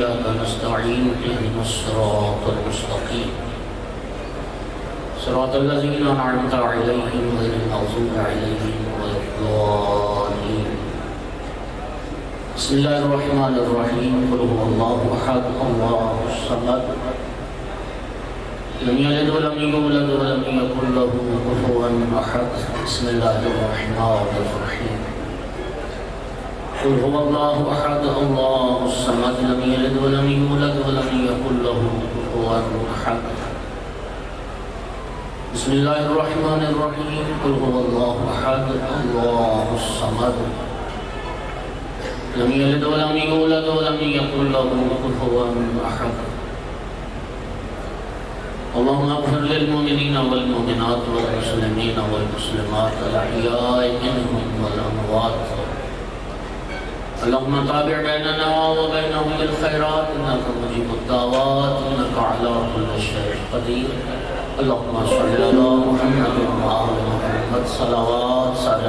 وإياك نستعين اهدنا الصراط المستقيم صراط الذين أنعمت عليهم غير المغضوب عليهم ولا الضالين. بسم الله الرحمن الرحيم. قل هو الله أحد الله الصمد لم يلد ولم يولد ولم يكن له كفوا أحد. بسم الله الرحمن الرحيم. قل هو الله أحد الله الصمد لم يلد ولم يولد ولم يكن له كفوا أحد. بسم الله الرحمن الرحيم. قل هو الله أحد الله الصمد لم يلد ولم يولد ولم يكن له كفوا أحد. اللهم اغفر للمؤمنين والمؤمنات والمسلمين والمسلمات الأحياء منهم والأموات. اللهم تابع بيننا وبينهم بالخيرات إنك مجيب الدعوات إنك على كل شيء قدير. اللهم صل على محمد وآل محمد صلوات سارے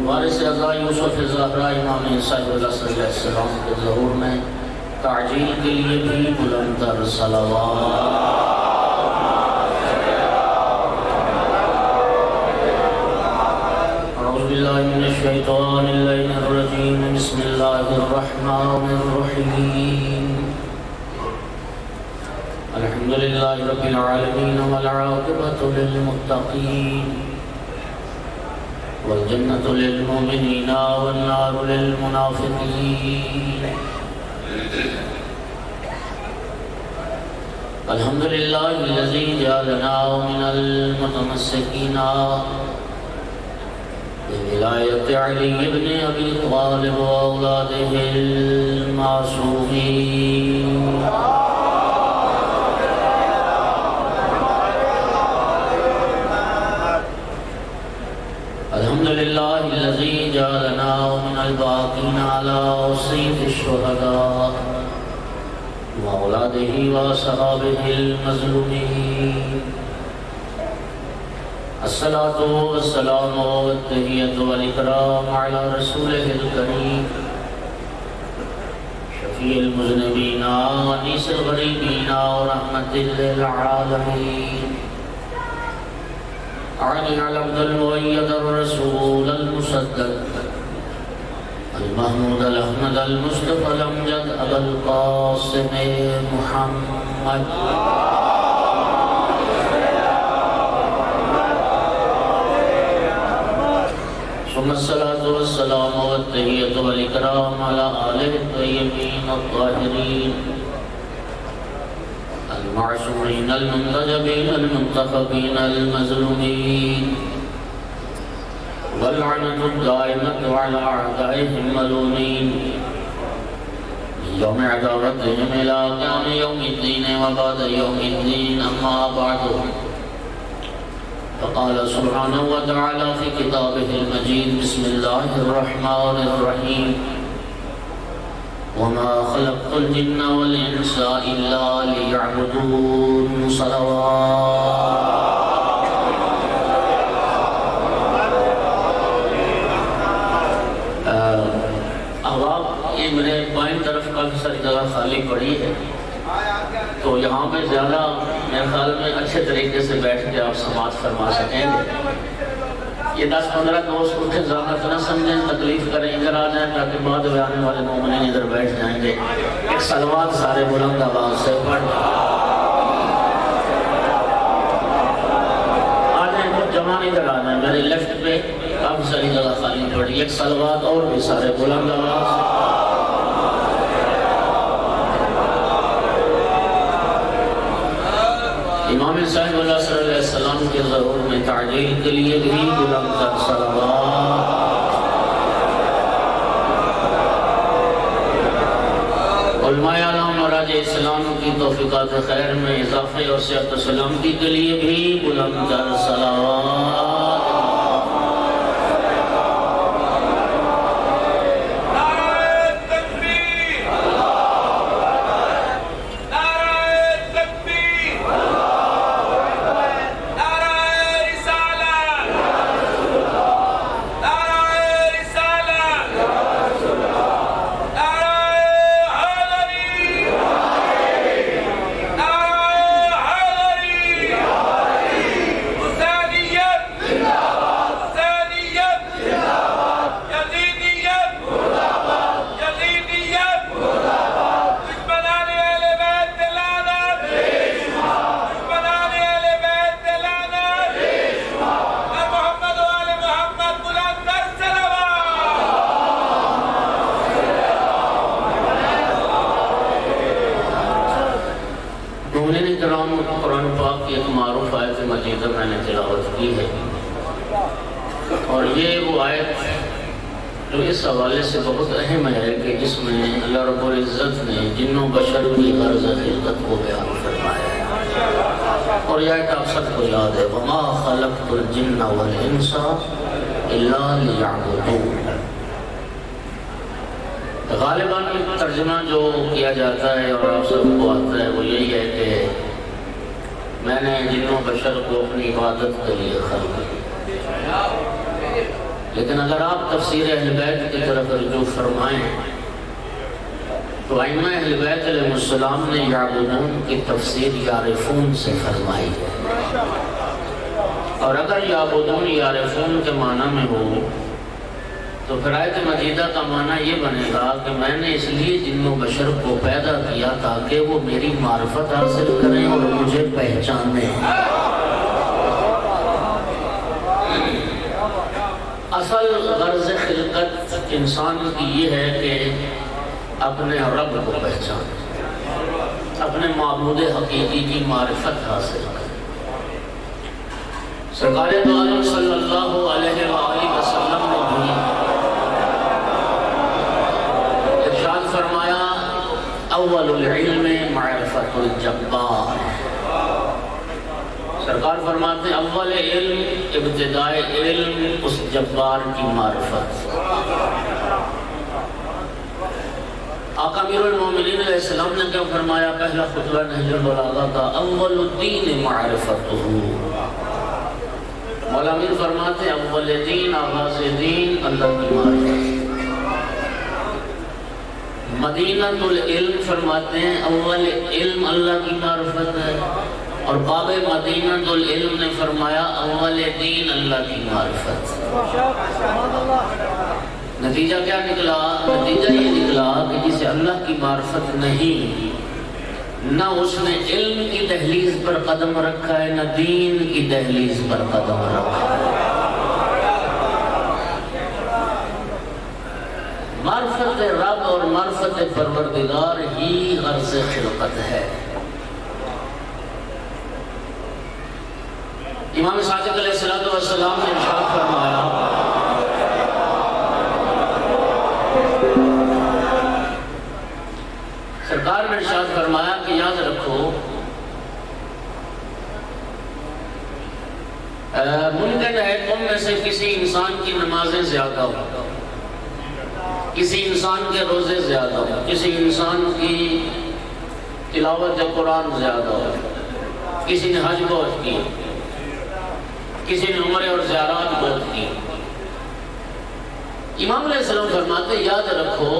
وارث اعزا یوسف زہرا امام صاحب العصر علیہ السلام کے ظہور میں تعجیل کے لیے بھی بلند تر صلوات. اعوذ باللہ من الشیطان اللعین الرجیم. بسم اللہ الرحمن الرحیم. الحمدللہ رب العالمین والعاقبۃ للمتقین والجنة للمؤمنين والنار للمنافقين. الحمد لله الذي جعلنا من المتمسكين بولاية علي بن أبي طالب وأولاده المعصومين. الحمد لله الذي جعلنا من الباقين على وصية الشهداء وأولاده وأصحابه المظلومين. الصلاة والسلام والتحية والإكرام على رسوله الكريم شفيع المذنبين وأنيس الغريبين ورحمة للعالمين. أعلن على عبد المؤيد الرسول المصدق المحمود الأحمد المصطفى الأمجد أبا القاسم محمد ثم الصلاة والسلام والتحية والإكرام على آله الطيبين الطاهرين المعصومين المنتجبين المنتخبين المظلومين واللعنة الدائمة على أعدائهم ملومين من يوم عداوتهم إلى قيام يوم الدين وبعد يوم الدين. أما بعد فقال سبحانه وتعالى في كتابه المجيد. بسم الله الرحمن الرحيم. وما خلقت الجن والإنس إلا ليعبدون. صلوات. اب یہ میرے بائیں طرف کافی ساری جگہ خالی پڑی ہے تو یہاں پہ زیادہ میرے خیال میں اچھے طریقے سے بیٹھ کے آپ سماعت فرما سکیں گے. یہ 10-15 دوست اٹھے زحمت نہ سمجھیں تکلیف کریں ادھر آ جائیں تاکہ بعد میں آنے والے مومنین ادھر بیٹھ جائیں گے. ایک صلوات سارے بلند آواز سے پڑھ آ جائیں. کچھ جوان ادھر آ جائیں. میرے لیفٹ پہ کافی ساری جگہ خالی پڑی. ایک صلوات اور بھی سارے بلند آواز. امام صاحب العصر علیہ السلام کے ظہور میں تعجیل کے لیے بھی بلند تر صلوات. علماء اعلام اور راج اسلام کی توفیقات خیر میں اضافے اور صحت و سلامتی کے لیے بھی بلند تر صلوات. نعرہ اور یہ وہ آیت جو اس حوالے سے بہت اہم ہے کہ جس میں اللہ رب العزت نے جن و بشر کی غرض خلقت کو بیان فرمایا ہے، اور یہ آیت آپ سب کو یاد ہے، وَمَا خَلَقْتُ الْجِنَّ وَالْإِنسَ إِلَّا لِيَعْبُدُونَ۔ غالباً ترجمہ جو کیا جاتا ہے اور آپ سب کو آتا ہے وہ یہی ہے کہ میں نے جن و بشر کو اپنی عبادت کے لیے خلق کیا۔ لیکن اگر آپ تفسیر اہل بیت کی طرف رجوع فرمائیں تو ائمہ اہل بیت علیہ السلام نے یعبدون کی تفسیر یعرفون سے فرمائی ہے، اور اگر یعبدون یعرفون کے معنی میں ہو تو پھر آیت مجیدہ کا معنی یہ بنے گا کہ میں نے اس لیے جن و بشر کو پیدا کیا تاکہ وہ میری معرفت حاصل کریں اور مجھے پہچانیں۔ اصل غرض خلقت انسان کی یہ ہے کہ اپنے رب کو پہچانے، اپنے معبود حقیقی کی معرفت حاصل کریں۔ سرکار دو عالم صلی اللہ علیہ وآلہ وسلم نے بھی ارشاد فرمایا اول العلم معرفت الجبار۔ سرکار فرماتے ہیں اول علم، ابتدائی علم اس جبار کی معرفت۔ آقا امیر المومنین علیہ السلام نے کیا فرمایا پہلا خطبہ نہج البلاغہ کا، اول الدین معرفتہ۔ مولا امیر فرماتے ہیں اول دین، آغاز دین اللہ کی معرفت۔ مدینۃ العلم فرماتے ہیں اول علم اللہ کی معرفت ہے، اور باب مدینۃ العلم نے فرمایا اول دین اللہ کی معرفت۔ نتیجہ کیا نکلا؟ نتیجہ یہ نکلا کہ جسے اللہ کی معرفت نہیں، نہ اس نے علم کی دہلیز پر قدم رکھا ہے، نہ دین کی دہلیز پر قدم رکھا ہے۔ معرفت رب اور معرفت پروردگار ہی غرض خلقت ہے۔ امام صادق علیہ السلام نے ارشاد فرمایا سرکار نے ارشاد فرمایا کہ یاد رکھو ممکن ہے تم میں سے کسی انسان کی نمازیں زیادہ ہو، کسی انسان کے روزے زیادہ ہو، کسی انسان کی تلاوت قرآن زیادہ ہو، کسی نے حج بہت کی، کسی نے عمرے اور زیارات بہت کی۔ امام علیہ السلام فرماتے یاد رکھو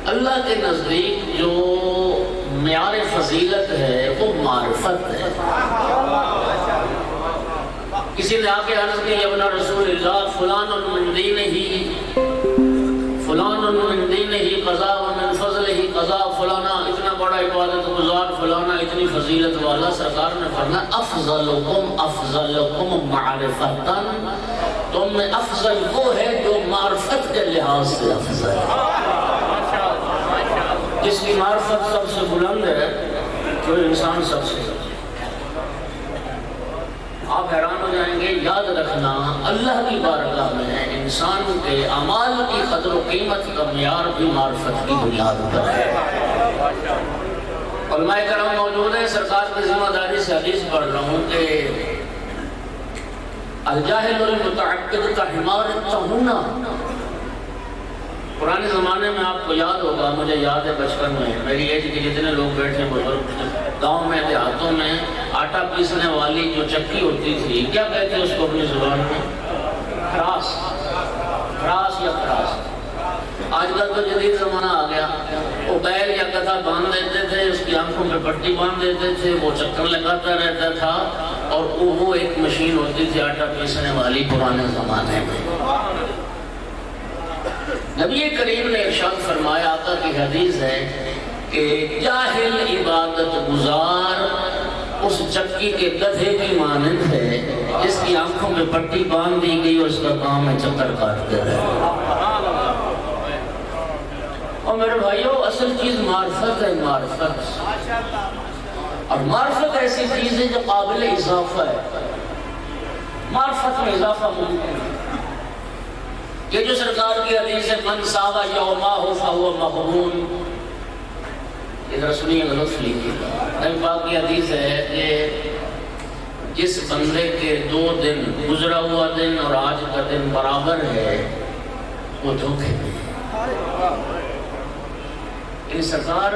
اللہ کے نزدیک جو معیار فضیلت ہے وہ معرفت ہے۔ کسی نے آ کے عرض کی ابن رسول اللہ فلان من دینہ فلان من دینہ قضا ومن فضلہ قضا، فلانا اتنا بڑا عبادت گزار، فلانا اتنی فضیلت والا۔ سرکار نے فرمایا افضلکم معرفتاً، تم میں افضل وہ ہے جو معرفت کے لحاظ سے افضل ہے۔ جس کی معرفت سب سے بلند ہے وہ انسان سب سے بلند۔ آپ حیران ہو جائیں گے، یاد رکھنا اللہ کی بارگاہ میں انسان کے اعمال کی قدر و قیمت کا معیار بھی معرفت کی بنیاد پر ہے۔ علماء کرام موجود ہیں، سرکار کی ذمہ داری سے حدیث پڑھ رہا ہوں کہ الجاہل المتعبد کا حمار الطہونہ۔ پرانے زمانے میں آپ کو یاد ہوگا، مجھے یاد ہے بچپن میں میری ایج کے جتنے لوگ بیٹھے بزرگ، گاؤں میں دیہاتوں میں آٹا پیسنے والی جو چکی ہوتی تھی، کیا کہتے ہیں اس کو اپنی زبان میں؟ خراس، خراس یا خراس۔ آج کل تو جدید زمانہ آ گیا، وہ بیل یا گدھا باندھ دیتے تھے، اس کی آنکھوں پہ پٹی باندھ دیتے تھے، وہ چکر لگاتا رہتا تھا، اور وہ ایک مشین ہوتی تھی آٹا پیسنے والی پرانے زمانے میں۔ نبی کریم نے ارشاد فرمایا، آقا کی حدیث ہے کہ جاہل عبادت گزار اس چکی کے گدھے کی مانند ہے جس کی آنکھوں میں پٹی باندھ دی گئی اور اس کا کام ہے چکر کاٹتے رہے۔ اور میرے بھائیو اصل چیز معرفت ہے، معرفت، اور معرفت ایسی چیز ہے جو قابل اضافہ ہے۔ معرفت میں اضافہ ممکن ہے۔ یہ جو سرکار کی حدیث ہے من صاب یومہ فہو مغبون، ادھر سنیے لطف لیجیے، نبی پاک کی حدیث ہے کہ جس بندے کے 2 دن گزرا ہوا دن اور آج کا دن برابر ہے وہ دھوکے میں ہے۔ ان سرکار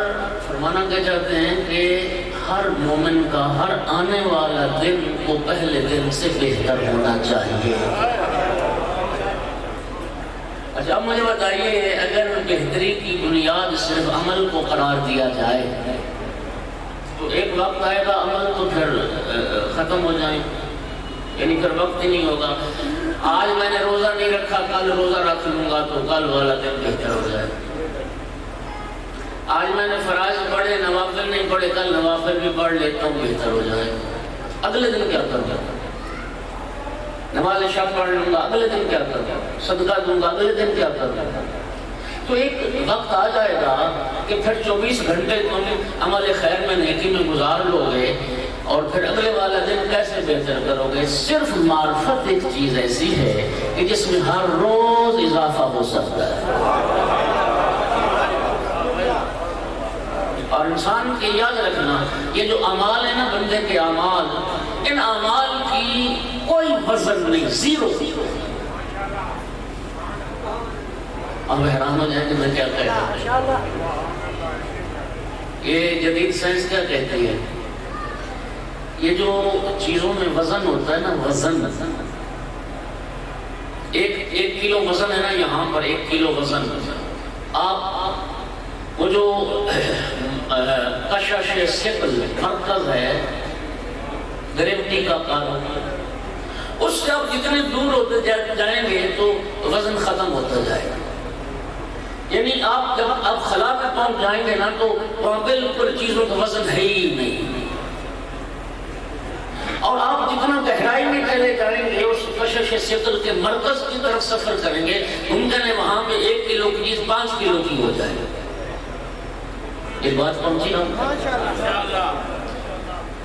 فرمانا کیا چاہتے ہیں کہ ہر مومن کا ہر آنے والا دن وہ پہلے دن سے بہتر ہونا چاہیے۔ اچھا اب مجھے بتائیے، اگر بہتری کی بنیاد صرف عمل کو قرار دیا جائے تو ایک وقت آئے گا عمل تو پھر ختم ہو جائیں، یعنی پھر وقت ہی نہیں ہوگا۔ آج میں نے روزہ نہیں رکھا، کل روزہ رکھ لوں گا تو کل والا دن بہتر ہو جائے۔ آج میں نے فرائض پڑھے، نوافل نہیں پڑھے، کل نوافل بھی پڑھ لیتا ہوں، بہتر ہو جائے۔ اگلے دن کیا کروں گا؟ نماز شب پڑھ لوں گا، اگلے دن کیا کروں گا؟ صدقہ دوں گا، اگلے دن کیا کروں گا؟ تو ایک وقت آ جائے گا کہ پھر 24 گھنٹے تم عمل خیر میں نیکی میں گزار لو گے اور پھر اگلے والا دن کیسے بہتر کرو گے؟ صرف معرفت ایک چیز ایسی ہے کہ جس میں ہر روز اضافہ ہو سکتا ہے۔ اور انسان کے یاد رکھنا، یہ جو اعمال ہیں نا بندے کے اعمال، ان اعمال کی کوئی وزن نہیں، زیرو۔ اب حیران ہو جائیں کہ میں کیا کہتا ہوں، یہ جدید سائنس کیا کہتی ہے، یہ جو چیزوں میں وزن ہوتا ہے نا، وزن ایک کلو وزن ہے نا، یہاں پر 1 کلو وزن، آپ وہ جو کشش ثقل مرکز ہے گریوٹی کا قانون، اس سے آپ جتنے دور ہوتے جائیں گے تو وزن ختم ہوتا جائے گا۔ یعنی آپ جب آپ خلا میں پہنچ جائیں گے نا تو وہاں بالکل چیزوں کا وزن ہے ہی نہیں، اور آپ جتنا گہرائی میں چلے جائیں گے اس کشش ثقل کے مرکز کی طرف سفر کریں گے، ممکن ہے وہاں پہ 1 کلو کی چیز 5 کلو کی ہو جائے گی۔ یہ بات پہنچی نا؟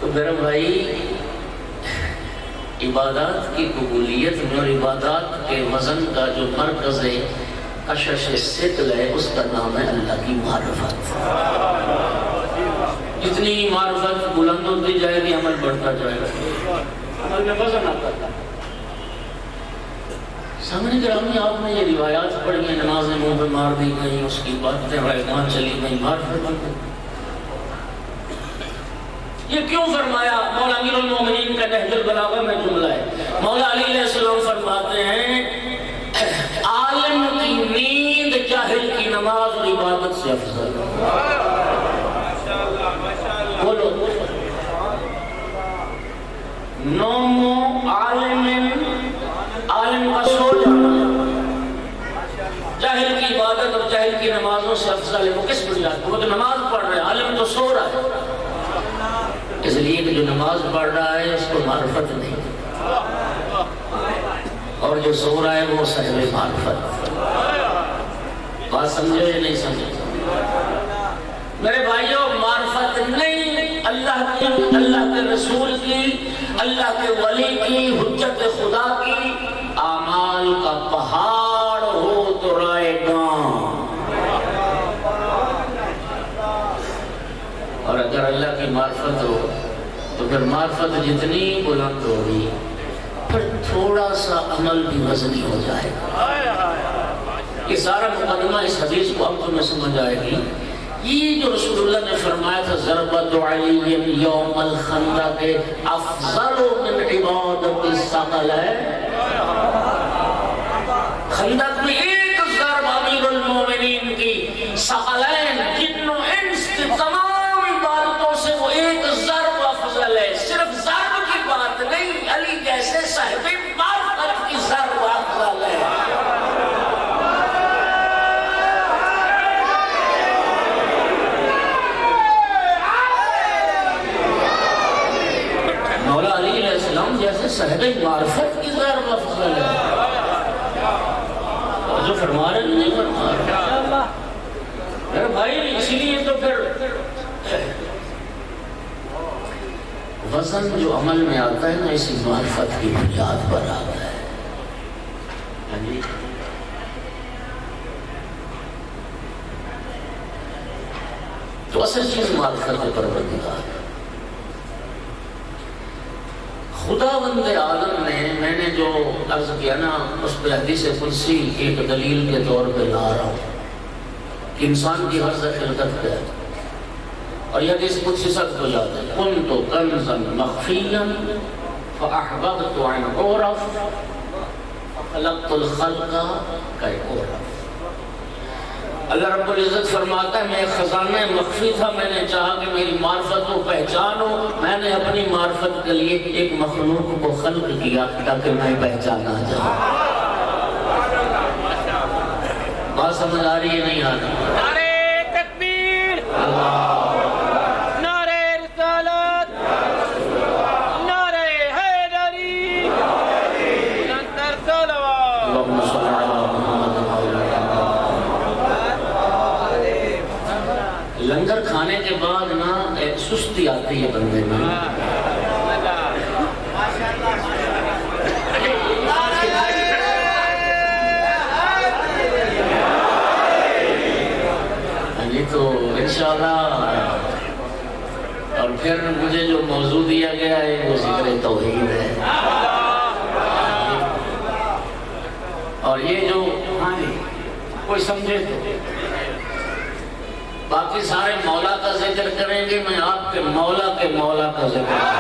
تو میرے بھائی، عبادات کی قبولیت میں اور عبادات کے وزن کا جو مرکز ہے کشش ثقل ہے، اس کا نام ہے اللہ کی معرفت۔ جتنی معرفت بلند ہوتی جائے گی عمل بڑھتا جائے گا، عمل میں وزن آتا ہے۔ سامنے گرامی، آپ نے یہ روایات پڑھی ہیں، نمازیں منہ پہ مار دی گئی، اس کی باتیں رائگان چلی گئی، معرفت بن گئی۔ یہ کیوں فرمایا؟ مولا امیر المومنین کا نہج البلاغہ میں جملہ ہے، مولا علی علیہ السلام فرماتے ہیں عالم کی نیند جاہل کی نماز اور عبادت سے افضل۔ بولو، نوم عالم کا سو جانا جاہل کی عبادت اور جاہل کی نمازوں سے افضل ہے۔ وہ کس بنیاد پر؟ وہ تو نماز پڑھ رہا ہے، عالم تو سو رہا ہے۔ اس لیے کہ جو نماز پڑھ رہا ہے اس کو معرفت نہیں، اور جو سو رہا ہے وہ صاحب معرفت۔ بات سمجھے یا نہیں سمجھے؟ میرے بھائیوں، معرفت نہیں، اللہ کی، اللہ کے رسول کی، اللہ کے ولی کی، حجت خدا کی، اعمال کا پہاڑ ہو تو رائے گاں، اور اگر اللہ کی معرفت ہو تو پھر معرفت جتنی بلند ہوگی پھر تھوڑا سا عمل بھی وزنی ہو جائے گا۔ یہ سارا مقدمہ اس حدیث کو اب تمہیں سمجھ آئے گی۔ یہ جو رسول اللہ نے فرمایا تھا ضربت علی یوم الخندق افضل من عبادت الثقل ہے، خندق میں ایک ضرب امیر المومنین کی ثقلین جن و انس کی تمام عبادتوں سے وہ ایک ضرب افضل ہے۔ صرف ضرب کی بات نہیں، علی جیسے صاحب معرفت کی ضرب افضل ہے۔ مولا علی علیہ السلام جیسے صاحب معرفت کی ضرب افضل ہے، جو فرما رہے نہیں فرما رہے میرے بھائی۔ اسی لیے تو پھر وزن جو عمل میں آتا ہے نا اسی معرفت کی بنیاد پر آتا ہے. تو اصل چیز معرفت پروردگار. خداوند عالم نے، میں نے جو عرض کیا نا اس پہ حدیث قدسی ایک دلیل کے طور پہ لا رہا ہوں کہ انسان کی حرز خلقت پہ ہے. اور یہ حدیث قدسی سب کو یاد ہے. كنت كنزا مخفيا فأحببت أن أعرف فخلقت الخلق كي أعرف. اللہ رب العزت فرماتا ہے میں ایک خزانہ مخفی تھا، میں نے چاہا کہ میری معرفت کو پہچانو، میں نے اپنی معرفت کے لیے ایک مخلوق کو خلق کیا تاکہ میں پہچانا جاؤں. بات سمجھ آ رہی ہے نہیں آ رہی؟ نعرہ تکبیر، نعرہ رسالت، نعرہ حیدری، ننتر صلوات. اللہم صلی علی محمد. لنگر کھانے کے بعد نا ایک سستی آتی ہے بندے میں. تو انشاءاللہ. اور پھر مجھے جو موضوع دیا گیا ہے وہ ذکر توحید ہے. اور یہ جو کوئی سمجھے تو باقی سارے مولا کا ذکر کریں گے، میں آپ کے مولا کا ذکر کروں.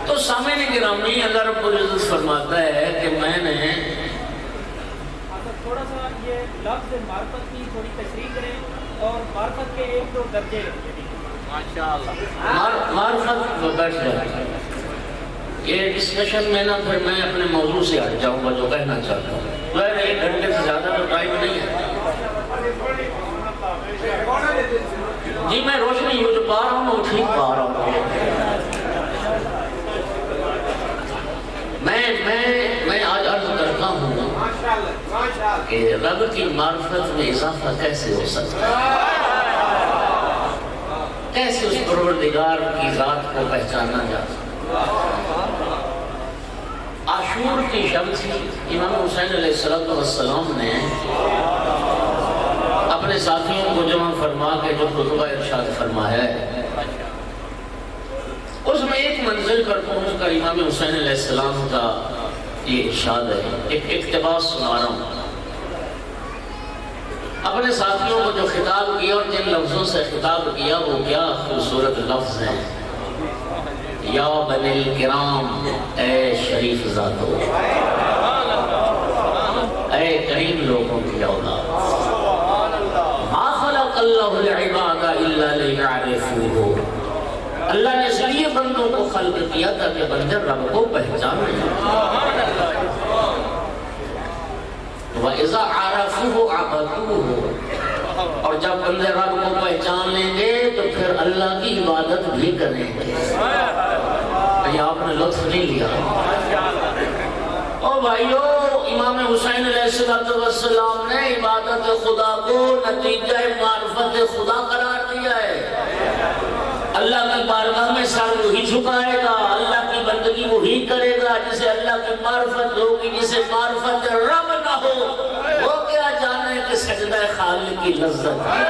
تو سامعین گرامی، اللہ رب العزت فرماتا ہے کہ میں نے تھوڑا سا یہ لفظ معرفت کی تھوڑی تشریح کریں اور معرفت کے ایک دو درجے. ماشاءاللہ. معرفت بیٹھ جائے. یہ ڈسکشن میں نا پھر میں اپنے موضوع سے ہٹ جاؤں گا جو کہنا چاہتا ہوں. ظاہر ہے 1 گھنٹے سے زیادہ تو ٹائم نہیں ہے. جی میں روشنی یہ جو پا رہا ہوں وہ ٹھیک پا رہا ہوں. میں آج عرض کرتا ہوں کہ رب کی معرفت میں اضافہ کیسے ہو سکتا ہے، کیسے اس پروردگار کی ذات کو پہچانا جا سکتا ہے. عاشور کی شب تھی. امام حسین علیہ السلام نے اپنے ساتھیوں کو جمع فرما کے جو خطبہ ارشاد فرمایا ہے اس میں ایک منزل پر پہنچ کر امام حسین علیہ السلام کا یہ ارشاد ہے. ایک اقتباس سنا رہا ہوں. اپنے ساتھیوں کو جو خطاب کیا اور جن لفظوں سے خطاب کیا وہ کیا خوبصورت لفظ ہیں. یا بنی الکرام، اے شریف ذاتو، اے کریم لوگوں کی اولاد، ما خلق اللہ العباد الا لیعرفوہ. اللہ نے اس لیے بندوں کو خلق کیا تاکہ بندے رب کو پہچانیں. وَإِذَا عَرَفُوهُ عَبَدُوهُ. اور جب بندے رب کو پہچان لیں گے تو پھر اللہ کی عبادت بھی کریں گے. یہ آپ نے لطف نہیں لیا. او بھائیو، امام حسین علیہ السلام نے عبادت خدا کو نتیجہ معرفت خدا قرار دیا ہے. اللہ کی بارگاہ میں سر وہی جھکائے گا، اللہ کی بندگی وہی کرے گا جسے اللہ کی معرفت ہوگی. جسے معرفت رب نہ ہو وہ کیا جانے کہ سجدہ خالق کی لذت ہے.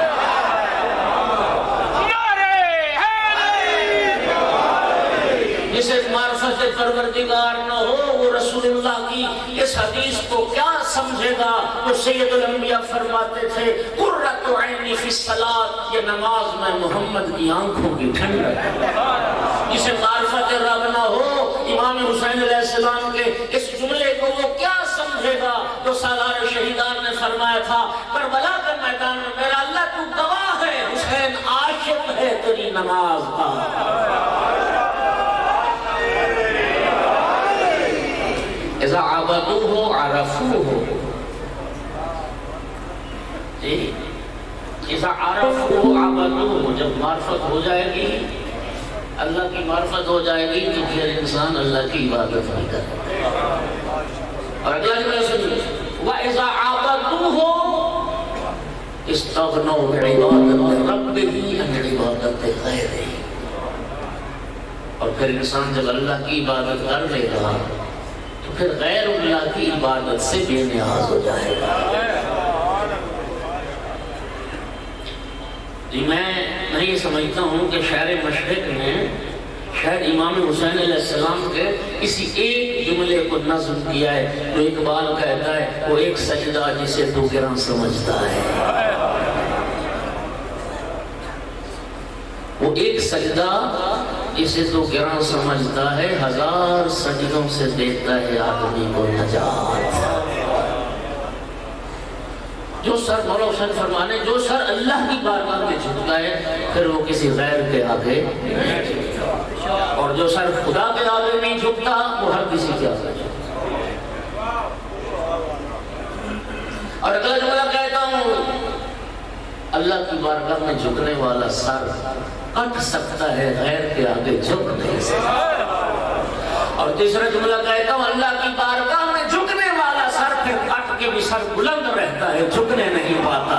جسے معرفت پروردگار نہ ہو وہ رسول اللہ کی اس حدیث کو کیا سمجھے گا. تو سید الانبیاء فرماتے تھے قرۃ عینی فی الصلاۃ، یہ نماز میں محمد کی آنکھوں کی ٹھنڈک ہے. جسے معرفت رب نہ ہو امام حسین علیہ السلام کے اس جملے کو وہ کیا سمجھے گا. تو سالار شہیدان نے فرمایا تھا کربلا کے میدان میں میرا اللہ تو گواہ ہے، حسین عاشق ہے تیری نماز کا. اذا عبدوه عرفوه. جی اذا عرفوه عبدوه. جب معرفت ہو جائے گی، اللہ کی معرفت ہو جائے گی تو پھر انسان اللہ کی عبادت نہیں کرے. اور اگلا جملہ سنیے، وَإِذَا عَبَدُوهُ استغنوا بعبادت ربہ عن عبادت غیرہ. اور پھر انسان جب اللہ کی عبادت کر لے گا تو پھر غیر اللہ کی عبادت سے بے نیاز ہو جائے گا. جی میں یہ سمجھتا ہوں کہ شاعر مشرق نے شاید امام حسین علیہ السلام کے کسی ایک جملے کو نظم کیا ہے. تو اقبال کہتا ہے وہ ایک سجدہ جسے تو گراں سمجھتا ہے، وہ ایک سجدہ جسے تو گراں سمجھتا ہے، ہزار سجدوں سے دیتا ہے آدمی کو نجات. جو سر مولا حسین فرمانے جو سر اللہ کی بارگاہ میں جھکتا ہے پھر وہ کسی غیر کے آگے نہیں جھکتا، اور جو سر خدا کے آگے نہیں جھکتا وہ ہر کسی کے آگے جھکتا. اور اگلا جملہ کہتا ہوں، اللہ کی بارگاہ میں جھکنے والا سر کٹ سکتا ہے، غیر کے آگے جھک نہیں سکتا. اور تیسرا جملہ کہتا ہوں، اللہ کی بارگاہ میں جھکنے والا سر پھر کٹ کے بھی سر بلند رہتا ہے، جھکنے نہیں پاتا.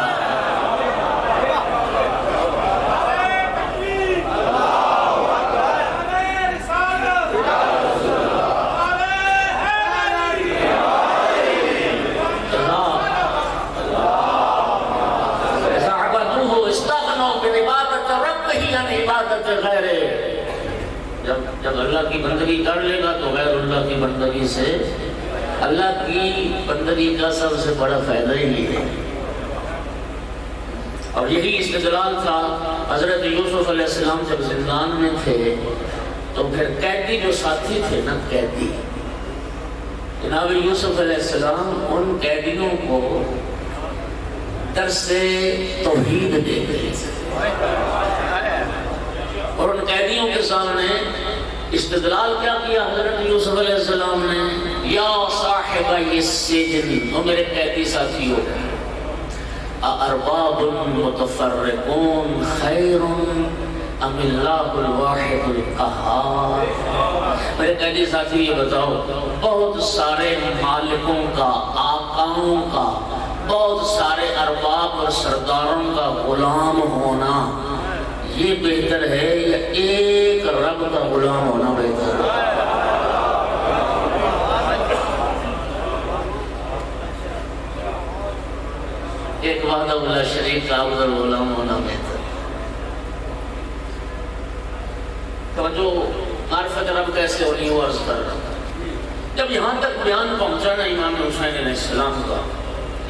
جب اللہ کی بندگی کر لے گا تو غیر اللہ کی بندگی سے، اللہ کی بندگی کا سب سے بڑا فائدہ ہی ہے. اور یہی استدلال تھا حضرت یوسف علیہ السلام جب زندان میں تھے تو پھر قیدی جو ساتھی تھے نا، قیدی جناب یوسف علیہ السلام ان قیدیوں کو درس توحید دے گئے اور ان قیدیوں کے سامنے استدلال کیا کیا حضرت یوسف علیہ السلام نے؟ یا صاحب السجن، او میرے قیدی ساتھیو، ارباب متفرقون خیر ام اللہ الواحد القہار. میرے قیدی ساتھی یہ بتاؤ، بہت سارے مالکوں کا، آقاؤں کا، بہت سارے ارباب اور سرداروں کا غلام ہونا یہ بہتر ہے یا ایک رب کا غلام ہونا بہتر ہے؟ ایک وحدہ لا شریک کا افضل غلام ہونا بہتر ہے. توجہ، معرفت رب کیسے ہونی وہ عرض کر رہا ہوں. جب یہاں تک بیان پہنچا نا امام حسین علیہ السلام کا،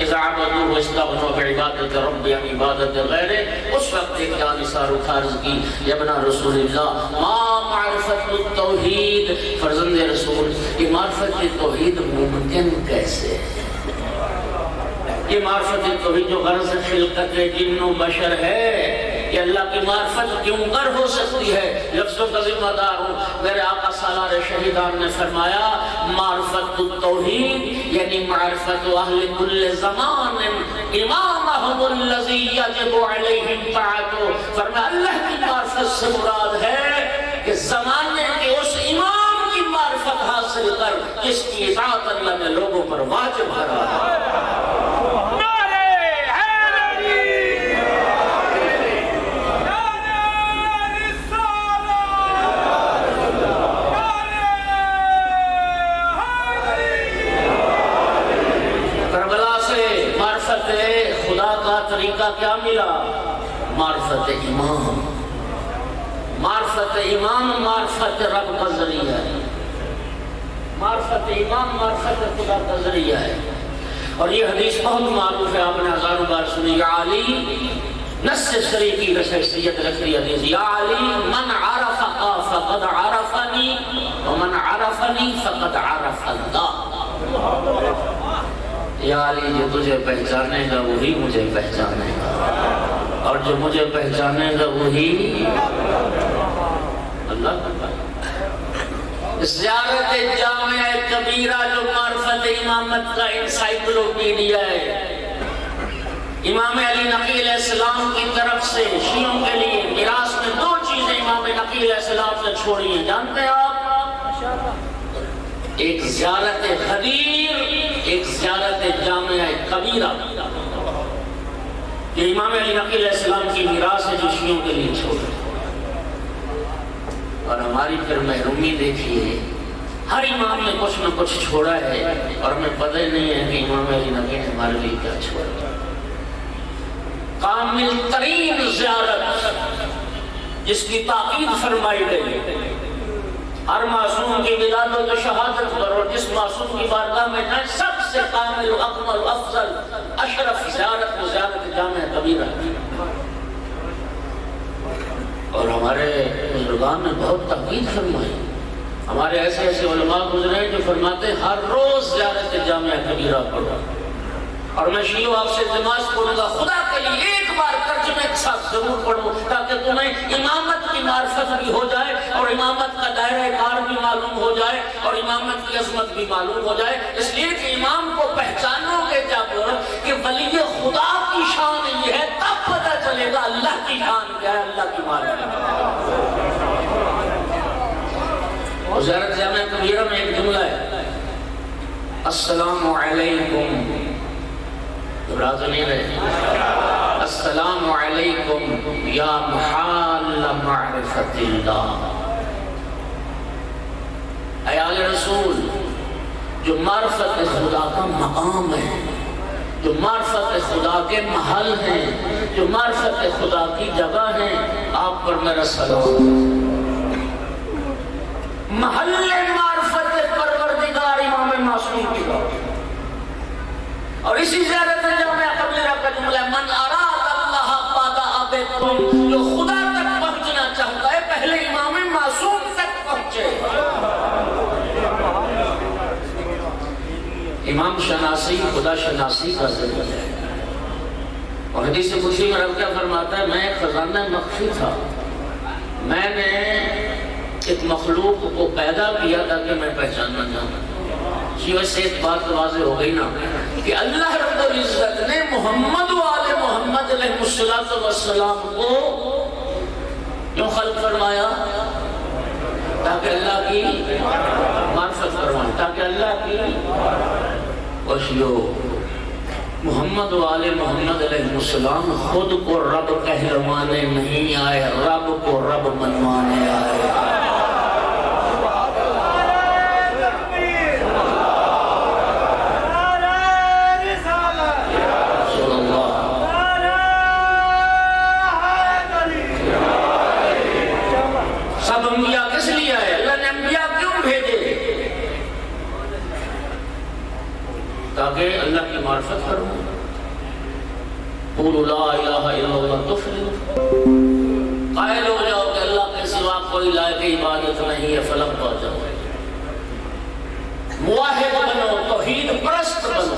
اذا عبدوه واستغنوا بعبادت ربی عن عبادت غیرہ، اس وقت ایک جانثار اٹھا عرض کی، یا ابن رسول اللہ ما معرفت التوحید، فرزند رسول یہ معرفت توحید ممکن کیسے ہے؟ یہ معرفت توحید جو غرض خلقت جن و بشر ہے، یہ اللہ کی معرفت کیوں کر ہو سکتی ہے؟ لفظوں کا ذمہ دار ہوں. میرے آقا سالار شہیدان نے فرمایا معرفت التوحید یعنی معرفت اہل کل زمان امامہم الذی یجب علیہم طاعتہ. فرمایا اللہ کی معرفت سے مراد ہے کہ زمانے کے اس امام کی معرفت حاصل کر جس کی اطاعت اللہ نے لوگوں پر واجب کرا ہے. خدا کا طریقہ کیا ملا؟ معرفت امام. معرفت امام معرفت رب کا ذریعہ ہے. معرفت امام معرفت خدا کا ذریعہ ہے. اور یہ حدیث بہت معروف ہے، آپ نے ہزاروں بار سنی. یا علی، نص سری کی حیثیت رکھتی حدیث، یا علی من عرفک فقد عرفنی ومن عرفنی فقد عرف اللہ. یا علی جو تجھے پہچانے گا وہی مجھے پہچانے گا، اور جو مجھے پہچانے گا وہی اللہ کا. زیارت جامع کبیرہ جو معرفت امامت کا انسائکلوپیڈیا ہے، امام علی نقی علیہ السلام کی طرف سے شیعوں کے لیے میراث میں 2 چیزیں امام نقی علیہ السلام نے چھوڑی ہیں، جانتے ہیں آپ؟ ایک زیارت غدیر، ایک زیارت جامع کبیرہ. یہ امام علی نقی علیہ السلام کی میراث ہے جو شیعوں کے لیے چھوڑا. اور ہماری پھر محرومی دیکھیے، ہر امام نے کچھ نہ کچھ چھوڑا ہے اور ہمیں پتہ ہی نہیں ہے کہ امام علی نقی نے ہمارے لیے کیا چھوڑا. کامل ترین زیارت جس کی تاکید فرمائی گئی، ہر معصوم کی ولادت و شہادت پر، اور جس معصوم کی بارگاہ میں جائیں سب سے کامل و اکمل و افضل اشرف زیارت و زیارت جامع کبیرہ. اور ہمارے بزرگان نے بہت تاکید فرمائی. ہمارے ایسے ایسے علماء گزرے ہیں جو فرماتے ہیں ہر روز زیارت جامع کبیرہ پڑھو. اور میں شیعوں آپ سے التماس کروں گا، خدا کے لیے ایک بار ترجمے کے ساتھ ضرور پڑھو تاکہ تمہیں امامت کی معرفت بھی ہو جائے اور امامت کا دائرہ کار بھی معلوم ہو جائے اور امامت کی عظمت بھی معلوم ہو جائے. اس لیے کہ امام کو پہچانو گے جب کہ ولی خدا کی شان یہ ہے، تب پتہ چلے گا اللہ کی شان کیا ہے، اللہ کی معرفت. زیارت جامع کبیرہ میں ایک جملہ ہے، السلام علیکم، گھبرا نہیں رہے، السلام علیکم یا محال معرفت اللہ. اے آل رسول، جو معرفت خدا کا مقام ہے، جو معرفت خدا کے محل ہیں، جو معرفت خدا کی جگہ ہیں، آپ پر میرا سلام. محل معرفت پروردگار امام معصوم کی بات. اور اسی زیارت جامع کبیرہ کا جملہ ہے، من اراد اللہ بادہ بکم، جو خدا تک پہنچنا چاہتا ہے پہلے امام معصوم تک پہنچے. امام شناسی خدا شناسی کا ذکر ہے. اور حدیث قدسی میں رب کیا فرماتا ہے، میں ایک خزانہ مخفی تھا، میں نے ایک مخلوق کو پیدا کیا تاکہ میں پہچاننا چاہتا. اسی وجہ سے ایک بات واضح ہو گئی نا کہ اللہ رب العزت نے محمد و آل محمد علیہ السلام کو کیوں خلق فرمایا؟ تاکہ اللہ کی معرفت فرمائے، تاکہ اللہ کی وشیو. محمد و آل محمد علیہ السلام خود کو رب کہلوانے نہیں آئے، رب کو رب منوانے آئے. سب انبیاء کس لیے آئے؟ اللہ نے انبیاء کیوں بھیجے؟ تاکہ اللہ کی معرفت کرو. قولوا لا الہ الا اللہ تفلحوا، قائل ہو جاؤ کہ اللہ کے سوا کوئی لائق عبادت نہیں ہے، فلک پا جاؤ. موحد بنو، توحید پرست بنو.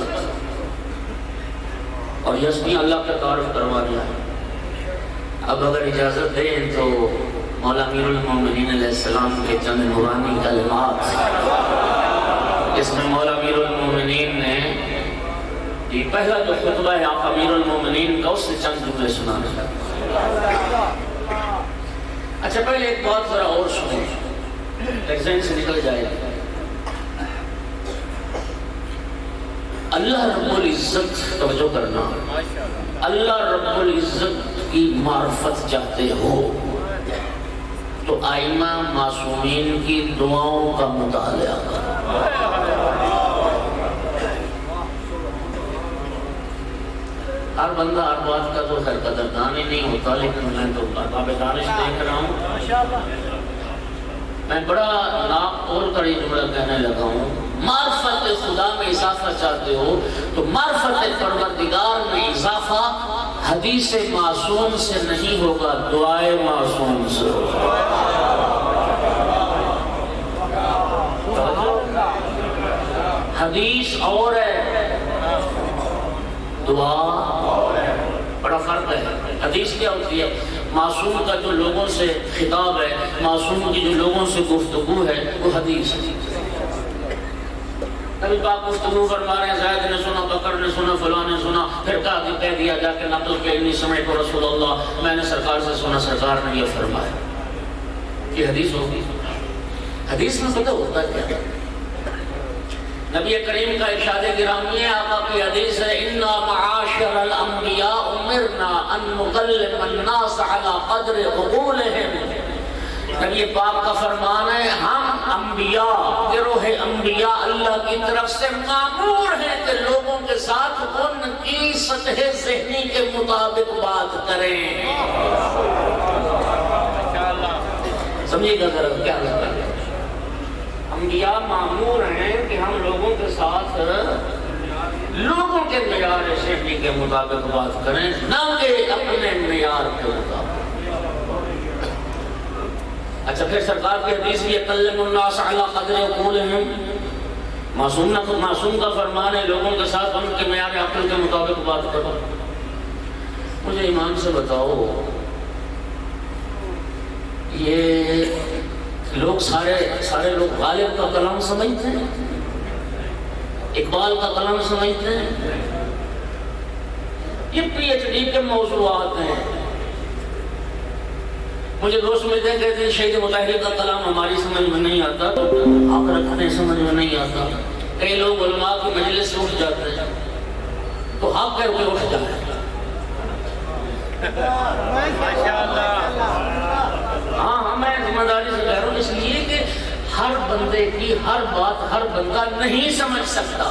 اور یزدی اللہ کا تعارف کروا دیا. اب اگر اجازت دیں تو مولا امیر المومنین علیہ السلام کے چند نورانی کلمات، اس میں مولا امیر المومنین نے یہ پہلا جو خطبہ ہے آقا امیر المومنین کا، اس سے چند جملے سنانے لگا. اچھا پہلے ایک بات ذرا اور سنیں، ایک ذہن سے نکل جائے گا. اللہ رب العزت، توجہ کرنا، اللہ رب العزت کی معرفت چاہتے ہو تو آئمہ معصومین کی دعاؤں کا مطالعہ کرو. ہر بندہ ہر بات کا تو خیر قدردان ہی نہیں ہوتا، لیکن میں تو باب دانش دیکھ رہا ہوں. میں بڑا ناپ اور کڑی جملہ کہنے لگا ہوں. معرفت خدا میں اضافہ چاہتے ہو تو معرفت پروردگار میں اضافہ حدیث معصوم سے نہیں ہوگا، دعائے معصوم سے ہوگا. حدیث اور ہے، دعا بڑا فرق ہے. حدیث کیا ہوتی ہے؟ معصوم کا جو لوگوں سے خطاب ہے، معصوم کی جو لوگوں سے گفتگو ہے، وہ حدیث ہے. نبی پاک گفتگو فرما رہے ہیں، زید نے سنا، بکر نے سنا، فلاں نے سنا، پھر کہہ دیا جا کے نقل کے انی سمعت رسول اللہ، میں نے سرکار سے سنا، سرکار نے یہ فرمایا. یہ حدیث ہوگی. حدیث میں پتہ ہوتا ہے کیا؟ نبی کریم کا ارشاد گرامی ہے، آقا کی حدیث ہے، اِنَّا مَعَاشِرَ الْأَنْبِيَاءُ أُمِرْنَا أَن نُقَلِّمَ النَّاسَ عَلَىٰ قَدْرِ عُقُولِهِمْ۔ نبی پاک کا فرمان ہے، ہم انبیاء، گروہ انبیاء اللہ کی طرف سے مامور ہیں کہ لوگوں کے ساتھ ان کی سطح ذہنی کے مطابق بات کریں۔ سمجھے گا ذرا کیا لگتا ہے؟ انبیاء مامور ہیں کہ ہم لوگوں کے ساتھ لوگوں کے معیار ذہنی کے مطابق بات کریں، نہ کہ اپنے معیار کے مطابق۔ اچھا پھر سرکار کی حدیث بھی کلم الناس علی قدر عقولہم، معصوم کا فرمان ہے لوگوں کے ساتھ ان کے معیار عقل کے مطابق بات کرو۔ مجھے ایمان سے بتاؤ، یہ لوگ سارے لوگ غالب کا کلام سمجھتے ہیں، اقبال کا کلام سمجھتے ہیں؟ یہ پی ایچ ڈی کے موضوعات ہیں۔ مجھے دوست ملتے ہیں کہتے ہیں شہید مطہری کا کلام ہماری سمجھ میں نہیں آتا، تو آپ رکھنے سمجھ میں نہیں آتا۔ کئی لوگ علماء کی مجلس سے اٹھ جاتے ہیں تو حق کر کے اٹھ جائیں۔ ہاں میں ذمہ داری سے کہہ رہا ہوں، اس لیے کہ ہر بندے کی ہر بات ہر بندہ نہیں سمجھ سکتا۔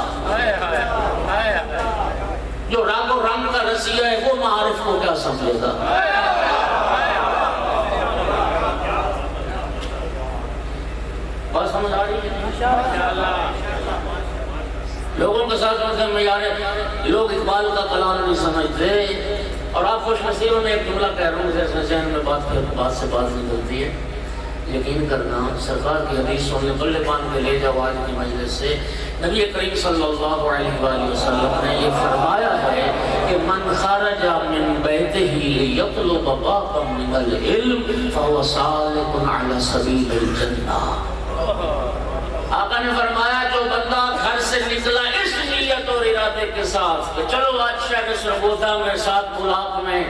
جو راگ و رنگ کا رسیہ ہے وہ معارف کو کیا سمجھے گا؟ بات سمجھ آ رہی ہے؟ لوگوں کے ساتھ مطلب معیار ہے، لوگ اقبال کا کلام نہیں سمجھتے، اور آپ خوش نصیب میں ایک جملہ کہہ رہا ہوں جیسے ذہن میں بات سے بات نکلتی ہے۔ یقین کرنا، سرکار کی حدیث سننے پلے باندھ کے لے جاؤ آج کی مجلس سے، نبی کریم صلی اللہ علیہ وآلہ وسلم نے یہ فرمایا ہے کہ من خرج من بیتہ لیطلب بابا من العلم فهو سالک علی سبیل الجنہ۔ آقا نے فرمایا جو بندہ گھر سے نکلا اس نیت اور ارادے کے ساتھ کہ چلو آج شہر سرگودا میں ساتھ ملاق میں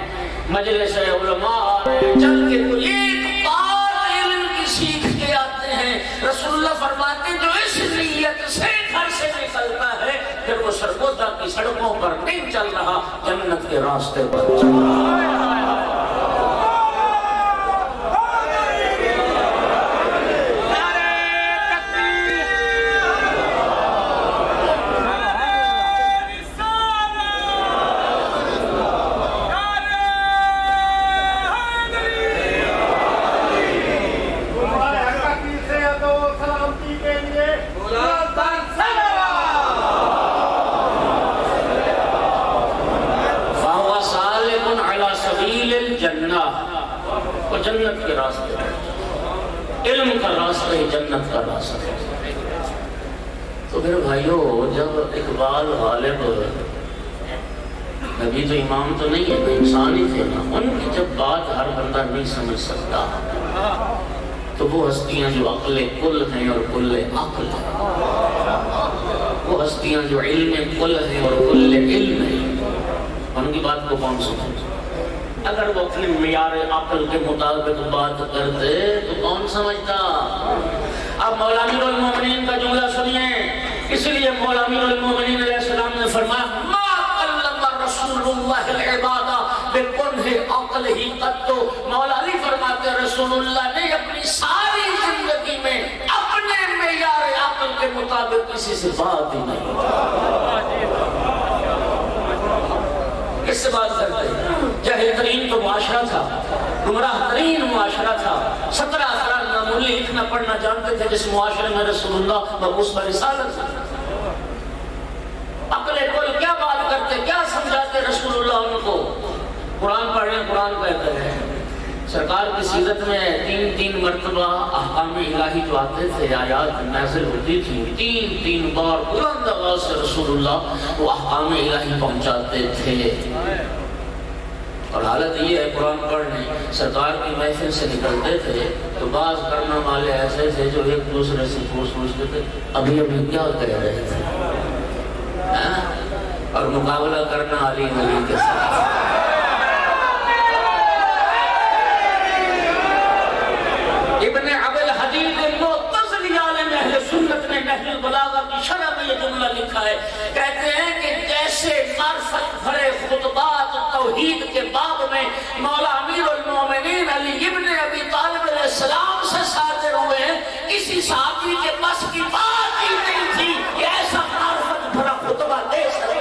مجلس علماء چل کے تو ایک بات علم کی سیکھ کے آتے ہیں، رسول اللہ فرماتے ہیں جو اس نیت سے گھر سے نکلتا ہے پھر وہ سرگودا کی سڑکوں پر نہیں چل رہا، جنت کے راستے پر چل رہا ہے۔ جنت کے راستے، علم کا راستہ ہی جنت کا راستہ ہے۔ تو پھر بھائیو، جب اقبال غالب نبی تو امام تو نہیں ہے، وہ انسان ہی تھے نا، ان کی جب بات ہر بندہ نہیں سمجھ سکتا تو وہ ہستیاں جو عقل کل ہیں اور کل عقل ہیں، وہ ہستیاں جو علم کل ہیں اور کل علم ہیں، ان کی بات کو کون سمجھے؟ اگر وہ اپنے معیار عقل کے مطابق بات کرتے تو کون سمجھتا؟ اب مولا امیر المومنین کا جملہ سنیے، اس لیے مولا امیر المومنین علیہ السلام نے فرمایا ما کلم رسول اللہ العبادہ بکنہ عقلہ قط۔ مولا علی فرماتے ہیں رسول اللہ نے اپنی ساری زندگی میں اپنے معیار عقل کے مطابق کسی سے بات ہی نہیں۔ کس سے بات کرتے ہیں؟ جاہل ترین تو معاشرہ تھا، گمراہ ترین معاشرہ تھا، 17 افراد معمولی لکھنا پڑھنا جانتے تھے جس معاشرے میں رسول اللہ مبعوث برسالت تھا۔ عقل کل کیا بات کرتے، کیا سمجھاتے رسول اللہ ان کو؟ قرآن پڑھیں، قرآن کہتے ہیں۔ سرکار کی سیرت میں تین مرتبہ احکام الہی جو آتے تھے، آیات نازل ہوتی تھی، تین بار بلند آواز سے رسول اللہ وہ احکام الہی پہنچاتے تھے۔ اور حالت یہ ہے قرآن پڑھنے سرکار کی محفل سے نکلتے تھے تو بعض کرنا والے ایسے تھے جو ایک دوسرے سے پوچھتے تھے ابھی کیا کہہ رہے تھے، اور مقابلہ کرنا علی کے ساتھ۔ ابن عبد الحدید المعتزلی عالم اہل سنت نے نہج البلاغہ کی شرح میں یہ لکھا ہے، کہتے ہیں کہ جیسے معرفت بھرے خطبات توحید کے باب میں مولا امیر المومنین علی ابن ابی طالب علیہ السلام سے صادر ہوئے ہیں، کسی صحابی کے بس کی بات ہی نہیں تھی کہ ایسا معرفت بھرا خطبہ دے سکے۔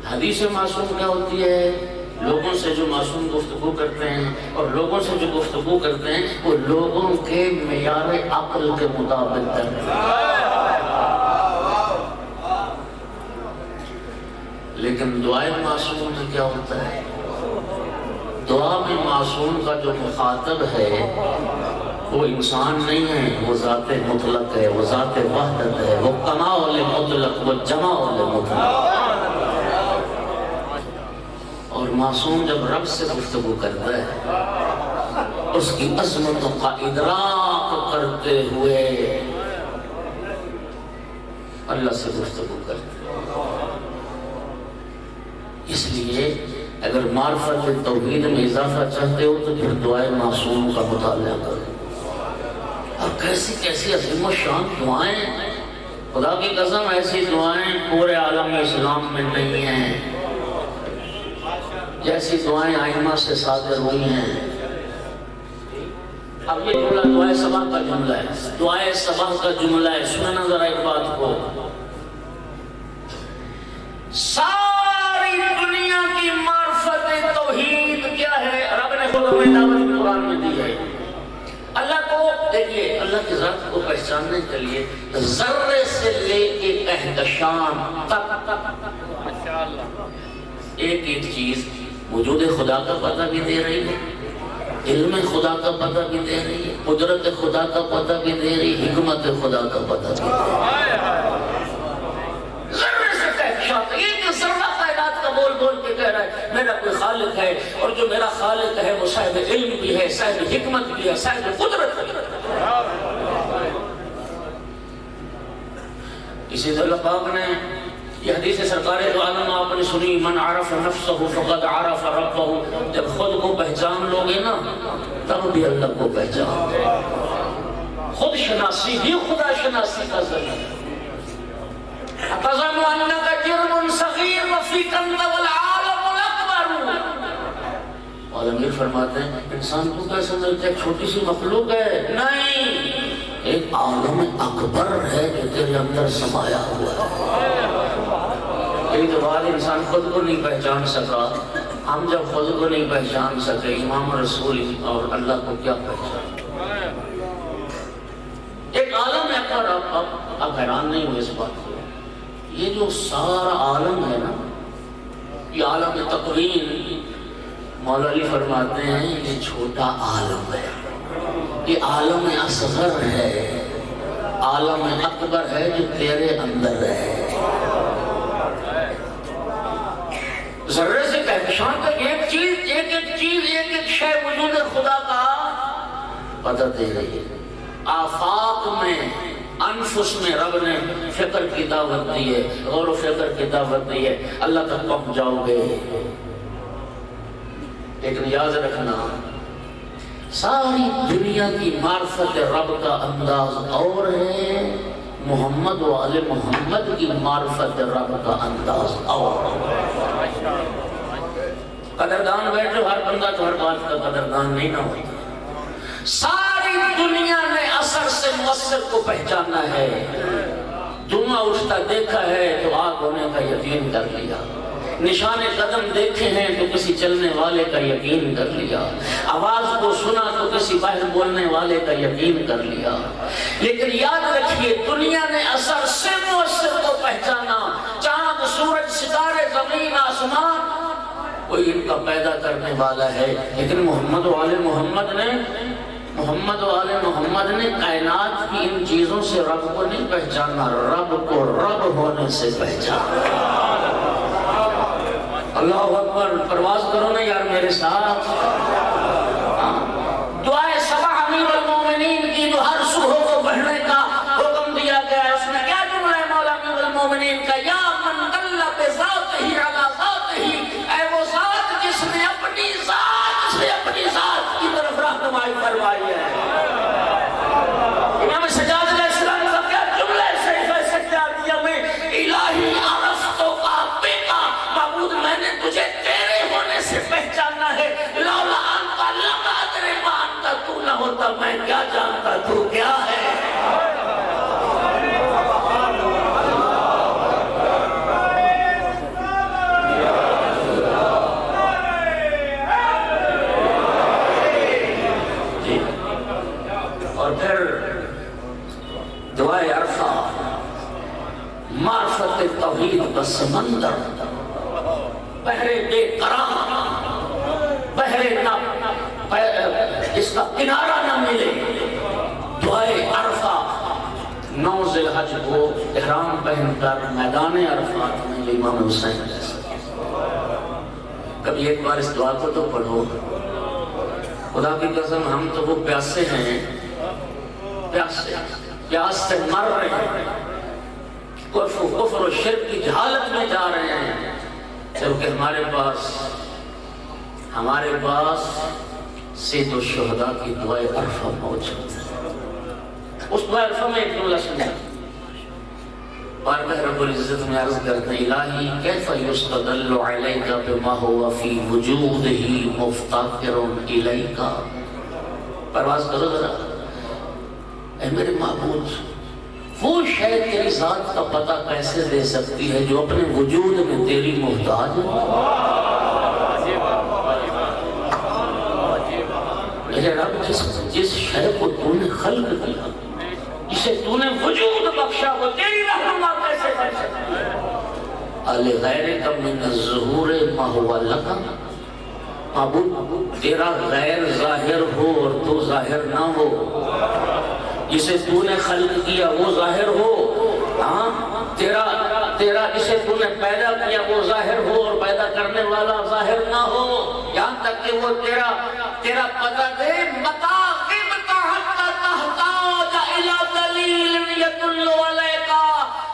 حدیث معصوم کیا ہوتی ہے؟ لوگوں سے جو معصوم گفتگو کرتے ہیں، اور لوگوں سے جو گفتگو کرتے ہیں وہ لوگوں کے معیار عقل کے مطابق کرتے ہیں۔ لیکن دعائے معصوم میں کیا ہوتا ہے؟ دعا میں معصوم کا جو مخاطب ہے وہ انسان نہیں ہے، وہ ذات مطلق ہے، وہ ذات وحدت ہے، وہ کمال مطلق، وہ جمال مطلق۔ اور معصوم جب رب سے گفتگو کرتا ہے اس کی عظمتوں کا ادراک کرتے ہوئے اللہ سے گفتگو کرتا ہے۔ اس لیے اگر معرفت توحید میں اضافہ چاہتے ہو تو پھر دعائے معصوم کا مطالعہ کرو۔ اور کیسی کیسی عظیم و شان دعائیں، خدا کی قسم ایسی دعائیں پورے عالم اسلام میں نہیں ہیں جیسی دعائیں آئمہ سے صادر ہوئی ہیں۔ اب یہ جملہ دعائے صباح کا جملہ ہے، دعائے صباح کا جملہ ہے، سننا ذرا ایک بات کو۔ ساری دنیا کی معرفت توحید کیا ہے؟ رب نے خود ہمیں دعوت قرآن میں دی ہے۔ اللہ کو دیکھیے، اللہ کی ذات کو پہچاننے کے لیے ذرے سے لے کے کہکشان تک ایک ایک چیز وجود خدا کا پتہ بھی دے رہی ہے، علم خدا کا پتہ بھی دے رہی ہے، قدرت خدا کا پتہ بھی دے رہی ہے، حکمت خدا کا پتہ بھی دے رہی ہے۔ ذرے سے کہکشان، ایک ذرہ کائنات کا بول بول کے کہہ رہا ہے میرا کوئی خالق ہے، اور جو میرا خالق ہے وہ صاحب علم بھی ہے، صاحب حکمت بھی ہے، صاحب قدرت بھی ہے۔ اسی طرح پاک نے یہ حدیث سرکار دو عالم آپ نے سنی، من عرف نفسہ فقد عرف ربہ، جب خود کو پہچان لوگے نا تب بھی اللہ کو پہچان۔ خود شناسی بھی خدا شناسی کا ذریعہ۔ اَتَظَنُّ أَنَّكَ جِرْمٌ صَغِيرٌ وَفِيكَ أَنْتَ وَالْعَالَمُ الْأَكْبَرُ۔ اور امیر فرماتے ہیں انسان کو کیا سمجھتے ہیں چھوٹی سی مخلوق ہے؟ نہیں، ایک عالم اکبر ہے جو تیرے اندر سمایا ہوا ہے۔ ایک بار انسان خود کو نہیں پہچان سکا، ہم جب خود کو نہیں پہچان سکے امام رسول اور اللہ کو کیا پہچان؟ ایک عالم اکبر۔ اب حیران نہیں ہوئے اس بات کو، یہ جو سارا عالم ہے نا، یہ عالم تکوین، مولا علی فرماتے ہیں یہ چھوٹا عالم ہے، یہ عالم اصغر ہے، عالم اکبر ہے جو تیرے اندر ہے۔ ذرے سے کہکشان تک ایک چیز ایک ایک شے وجود خدا کا پتہ دے رہی ہے۔ آفاق میں، انفس میں رب نے فکر کی دعوت دی ہے، غور و فکر کی دعوت دی ہے، اللہ تک پہنچ جاؤ گے۔ لیکن یاد رکھنا ساری دنیا کی معرفت رب کا انداز اور ہے، محمد و آل محمد کی معرفت رب کا انداز اور ہے۔ قدردان بیٹھو، ہر بندہ تو ہر بات کا قدردان نہیں نہ ہوتا۔ ساری دنیا نے اثر سے مؤثر کو پہچانا ہے، دھواں اٹھتا دیکھا ہے تو آگ ہونے کا یقین کر لیا، نشان قدم دیکھے ہیں تو کسی چلنے والے کا یقین کر لیا، آواز کو سنا تو کسی باہر بولنے والے کا یقین کر لیا۔ لیکن یاد رکھیے دنیا نے اثر سے مؤثر کو پہچانا، چاند سورج ستارے زمین آسمان کوئی ان کا پیدا کرنے والا ہے، لیکن محمد و آل محمد نے کائنات کی ان چیزوں سے رب کو نہیں پہچانا، رب کو رب ہونے سے پہچانا۔ اللہ اکبر، پرواز کرو نا یار میرے ساتھ۔ دعائے سبع امیر المومنین کی جو ہر صبح کو پڑھنے کا حکم دیا گیا ہے، اس میں کیا جملہ ہے مولا امیر المومنین کا؟ یا من دل بذاتہ علی ذاتہ، اے وہ ذات جس نے اپنی ذات سے اپنی ذات کی طرف رہنمائی فرمائی ہے۔ امام سجاد علیہ السلام کا کیا جملہ ہے صحیفہ سجادیہ میں؟ الہی عرفتو کا بیکا، معبود میں نے تجھے تیرے ہونے سے پہچانا ہے، لولا انتا لم ادری ما انتا، تو نہ ہوتا میں کیا جانتا تو کیا ہے۔ اور پھر دعائے عرفہ، معرفت توحید کا سمندر، بحر بے قرار، بحر نہ اس کا کنارہ نہ ملے۔ دعائے عرفہ، 9 ذی الحج کو احرام پہن کر میدان عرفات میں جو امام حسین کبھی ایک بار اس دعا کو تو پڑھو۔ خدا کی قسم ہم تو وہ پیاسے ہیں، پیاس سے مر رہے ہیں، کفر و شرک کی جہالت میں جا رہے ہیں، جبکہ ہمارے پاس سید الشہداء کی دعائے عرفہ موجود ہے۔ اس دعائے عرفہ میں ایک جملہ سنیں، بارگاہ رب العزت میں عرض کرتے ہیں الہی کیف یستدل علیک بما هو فی وجودہ مفتقر الیک۔ پرواز کرو ذرا، اے میرے معبود، وہ شے تیری ذات کا پتہ کیسے دے سکتی ہے جو اپنے وجود میں تیری محتاج ہے؟ میرے رب جس شے کو تو نے خلق کیا، جسے تو نے وجود بخشا، وہ تیری رہنما کیسے کر سکتی ہے؟ لغیرک من الظہور ما هو لک، معبود تیرا غیر ظاہر ہو اور تو ظاہر نہ ہو، جسے تو نے خلق کیا وہ ظاہر ہو، تیرا جسے تو نے پیدا کیا وہ ظاہر ہو اور پیدا کرنے والا ظاہر نہ ہو، یہاں تک کہ وہ تیرا پتہ دے متا غبت حتی تحتاج الی دلیل یدل علیک۔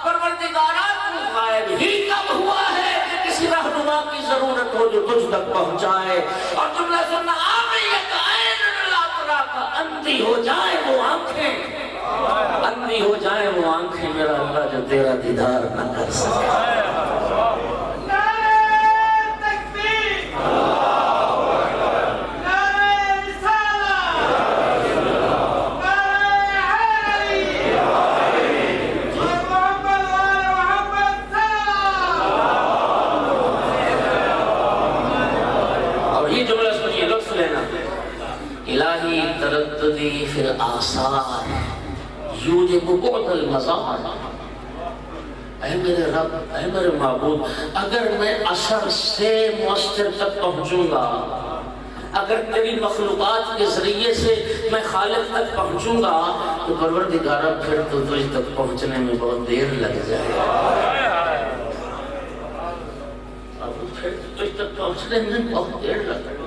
پروردگارہ تو غائب ہی کب ہوا ہے کہ کسی رہنما کی ضرورت ہو جو تجھ تک پہنچائے؟ اور جملہ سننا آمیت عین لا تراک، اندھی ہو جائے وہ آنکھیں، اندھی ہو جائے وہ آنکھیں میرا اللہ جو تیرا دیدار نہ کر سکے۔ الہی ترددی فی الآثار یوجب بعد المزار، اے میرے رب، اے میرے معبود، اگر میں اثر سے مؤثر تک پہنچوں گا، اگر تیری مخلوقات کے ذریعے سے میں خالق تک پہنچوں گا تو پروردگارہ پھر تو تجھ تک پہنچنے میں بہت دیر لگ جائے گا، پھر تجھ تک پہنچنے میں بہت دیر لگ جائے گا۔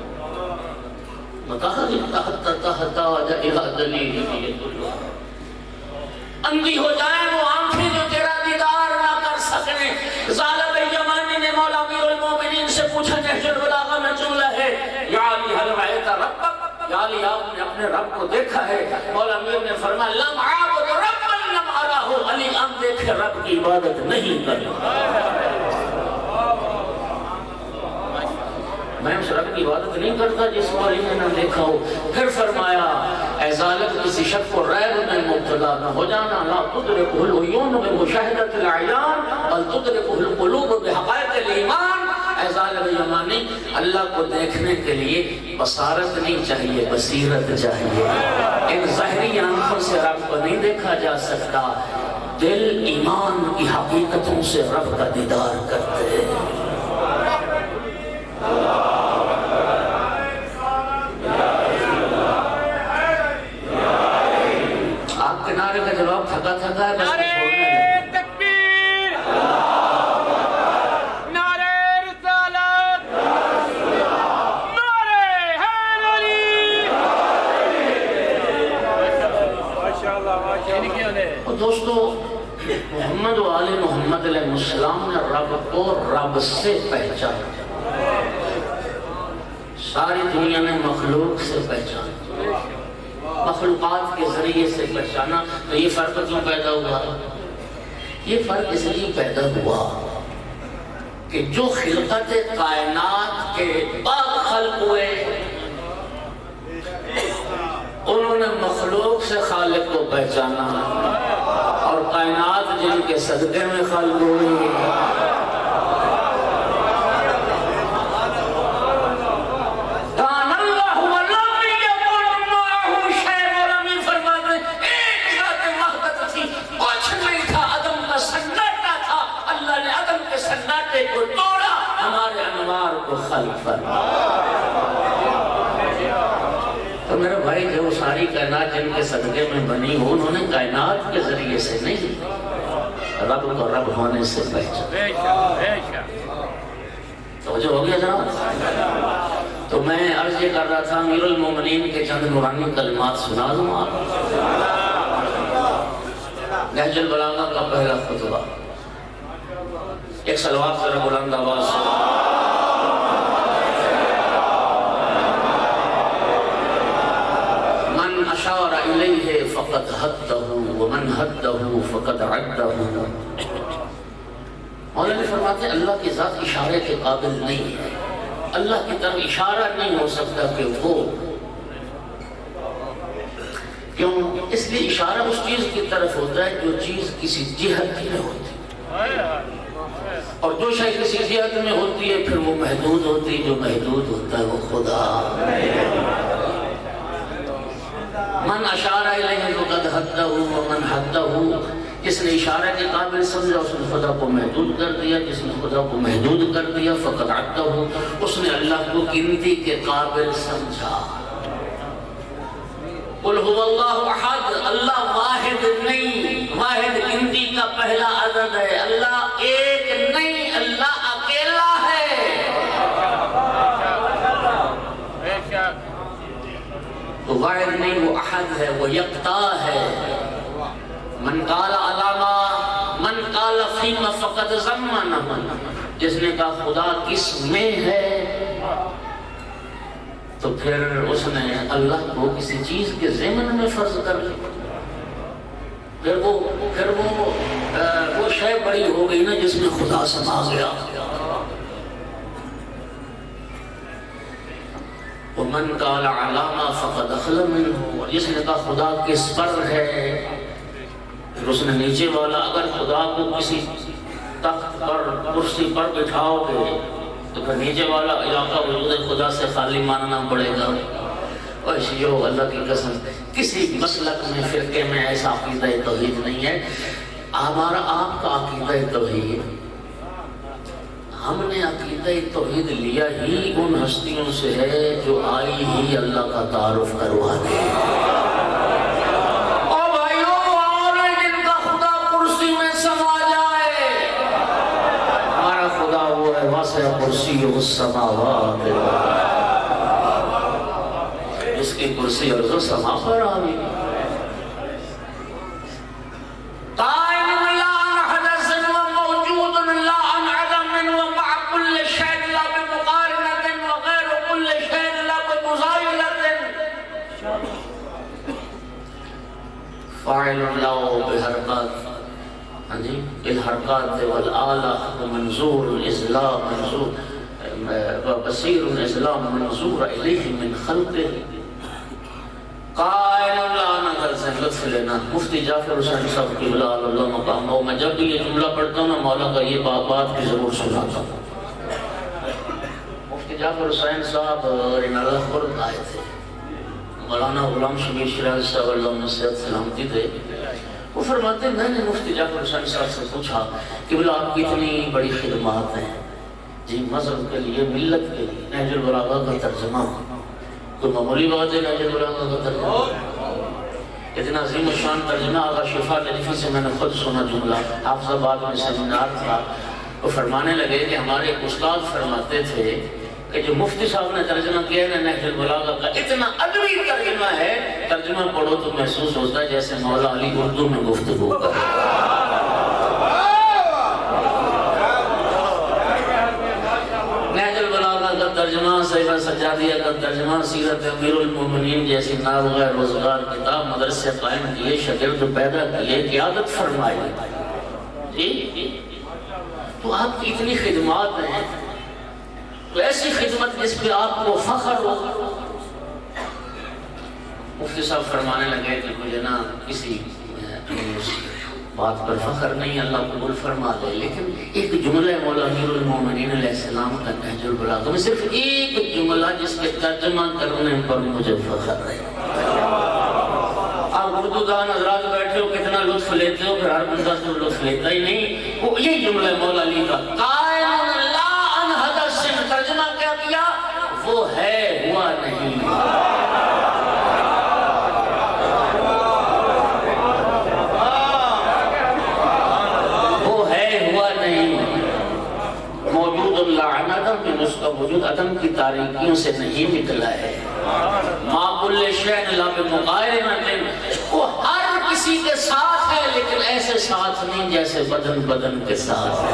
اندھی ہو جائیں وہ آنکھیں جو تیرا دیدار نہ کر سکیں۔ ظالب یمانی نے مولا امیر المومنین سے پوچھا، نہج البلاغہ میں جملہ ہے، یا علی حل رأیت ربک، یا علی آپ نے اپنے رب کو دیکھا ہے؟ مولا امیر نے فرمایا لم عابد ربا لم ارہ، علی ہم دیکھے رب کی عبادت نہیں کرتا، میں اس رب کی عبادت نہیں کرتا جس کو علی نے نہ دیکھا ہو۔ پھر فرمایا اے ظالم کسی شک و ریب میں مبتلا نہ ہو جانا، لا تدرکہ العیون بمشاہدۃ العیان بل تدرکہ القلوب بحقائق الایمان۔ طالب یمانی، اللہ کو دیکھنے کے لیے بصارت نہیں چاہیے، بصیرت چاہیے۔ ان ظاہری آنکھوں سے رب کو نہیں دیکھا جا سکتا، دل ایمان کی حقیقتوں سے رب کا دیدار کرتے ہیں۔ آپ کے نعرے کا جواب تھکا تھکا ہے، بس چھوڑنے لگے۔ تکبیر، نعرہ رسالت، نعرہ حیدری۔ اور دوستو، محمد و آل محمد علیہ السلام نے رب کو رب سے پہچانا، ساری دنیا نے مخلوق سے پہچانا، مخلوقات کے ذریعے سے پہچانا۔ تو یہ فرق کیوں پیدا ہوا؟ یہ فرق اس لیے پیدا ہوا کہ جو خلقت کائنات کے بعد خلق ہوئے، انہوں نے مخلوق سے خالق کو پہچانا، اور کائنات جن کے صدقے میں خلق ہوئی، سناٹے کو توڑا، ہمارے انوار کو خلق فرمایا۔ تو میرے بھائی، جو ساری کائنات جن کے صدقے میں بنی ہو، انہوں نے کائنات کے ذریعے سے نہیں، رب کو رب ہونے سے پہچانا۔ توجہ ہو گیا جناب؟ تو میں عرض یہ کر رہا تھا، امیر المومنین کے چند نورانی کلمات سنا دوں آپ۔ نہج البلاغہ کا پہلا خطبہ، ایک صلوات ذرا بلند آواز سے۔ من اشار الیہ فقد حدہ ومن حدہ فقد عدہ۔ مولانا فرماتے ہیں اللہ کی ذات اشارے کے قابل نہیں ہے، اللہ کی طرف اشارہ نہیں ہو سکتا کہ وہ کیوں؟ اس لیے اشارہ اس چیز کی طرف ہوتا ہے جو چیز کسی جہت میں ہوتی ہے، اور جو شے کسی جہت میں ہوتی ہے پھر وہ محدود ہوتی ہے، جو محدود ہوتا ہے وہ خدا۔ من اشار الیہ فقد حدہ ومن حدہ، جس نے اشارہ کے قابل سمجھا اس نے خدا کو محدود کر دیا، جس نے خدا کو محدود کر دیا فقد عدہ، اس نے اللہ کو گنتی کے قابل سمجھا۔ قل هو اللہ احد، اللہ واحد نہیں، واحد گنتی کا پہلا عدد ہے، اللہ ایک نہیں، اللہ اکیلا ہے۔ تو واحد نہیں، وہ احد ہے، وہ یکتا ہے۔ من قال علامہ، من قال فیما فقد ضمنہ، جس نے کہا خدا کس میں ہے تو پھر اس نے اللہ کو کسی چیز کے ضمن میں فرض کر لیا، پھر وہ شے بڑی ہو گئی نا جس میں خدا سما گیا۔ ومن قال علامہ فقد اخل منہ، جس نے کہا خدا کس پر ہے، پھر اس نے نیچے والا، اگر خدا کو کسی تخت پر کرسی پر بٹھاؤ گے تو پھر نیچے والا علاقہ وجود خدا سے خالی ماننا پڑے گا۔ ویسیو اللہ کی قسم کسی مسلک میں فرقے میں ایسا عقیدہ توحید نہیں ہے۔ ہمارا آپ کا عقیدہ توحید، ہم نے عقیدہ توحید لیا ہی ان ہستیوں سے ہے جو آئی ہی اللہ کا تعارف کروانے۔ اور بھائیوں، اور جن کا خدا کرسی میں سما جائے، ہمارا خدا وہ ہے واسع کرسی السماوات، جس کی کرسی عرض و سما پر آئی۔ فاعل له بحركات، الحركات والآلة ومنظور الإسلام، منظور بصير الإسلام منظور إليه من خلقه قائل لا نظر سے لطف لینا۔ مفتی جعفر حسین صاحب قبلہ اللہ مقام، اور میں جب بھی یہ جملہ پڑھتا ہوں نا مولا کا یہ بات کی ضرور سناتا ہوں۔ جعفر حسین صاحب رنالہ خورد آئے تھے، مولانا غلام شبیر شیراز صاحب اللہ علیہ سلامتی تھے. وہ فرماتے ہیں میں نے مفتی جعفر حسین صاحب سے پوچھا کہ بلا آپ کی اتنی بڑی خدمات ہیں جی مذہب کے لیے ملت کے لیے، نہج البلاغہ کا ترجمہ کوئی معمولی بات ہے؟ نہج البلاغہ کا ترجمہ اتنا عظیم الشان ترجمہ آغا شفا لطفی سے میں نے خود سنا جملہ، حافظ آباد میں سیمینار تھا. وہ فرمانے لگے کہ ہمارے استاد فرماتے تھے کہ جو مفتی صاحب نے ترجمہ کیا ہے نہج البلاغہ کا اتنا ادبی ترجمہ ہے، ترجمہ پڑھو تو محسوس ہوتا ہے جیسے مولا علی اردو میں گفتگو کر رہے ہیں. نہج البلاغہ کا ترجمہ، صحیفہ سجادیہ کا ترجمہ، سیرت امیر المومنین جیسی نابغہ روزگار کتاب، مدرسے قائم کیے، شاگرد پیدا کیے، قیادت فرمائی. جی تو آپ کی اتنی خدمات ہیں، تو ایسی خدمت جس پہ آپ کو فخر ہو. مفتی صاحب فرمانے لگے کہ مجھے نا کسی بات پر فخر نہیں، اللہ قبول فرما دے، لیکن ایک جملہ مولا امیر المومنین علیہ السلام کا نہج البلاغہ میں صرف ایک جملہ جس کے ترجمہ کرنے پر مجھے فخر ہے. آپ اردو دان حضرات بیٹھے ہو کتنا لطف لیتے ہو، پھر ہر بندہ تو لطف لیتا ہی نہیں. وہ یہ جملہ مولا علی کا قائم لا انہد سن، ترجمہ کیا کیا؟ وہ ہے ہوا نہیں. وہ ہے ہوا نہیں، موجود اللہ عدم میں اس کا وجود عدم کی تاریکیوں سے نہیں نکلا ہے. ما کل شیء لا بمقارنۃ، وہ ہر کسی کے ساتھ ہے لیکن ایسے ساتھ نہیں جیسے بدن بدن کے ساتھ ہے.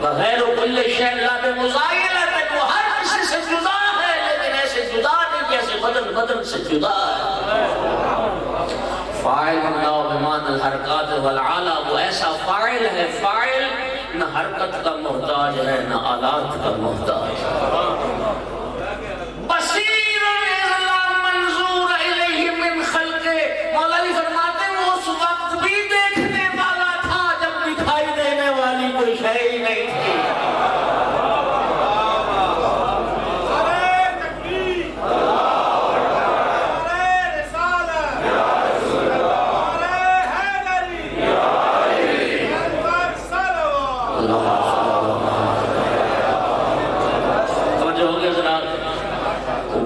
بغیر کل شیء لا بمزاینۃ، وہ ہر کسی سے جدا ہے لیکن ایسے جدا نہیں جیسے بدن بدن سے جدا ہے. فاعل لا بمان الحرکات والعالی، وہ ایسا فاعل ہے، فاعل نہ حرکت کا محتاج ہے نہ آلات کا محتاج. بصیر اذ منظور الیہ من خلقہ، مولا علی فرماتے ہیں وہ اس وقت بھی دیکھنے والا تھا جب دکھائی دینے والی کوئی شے ہی نہیں تھی.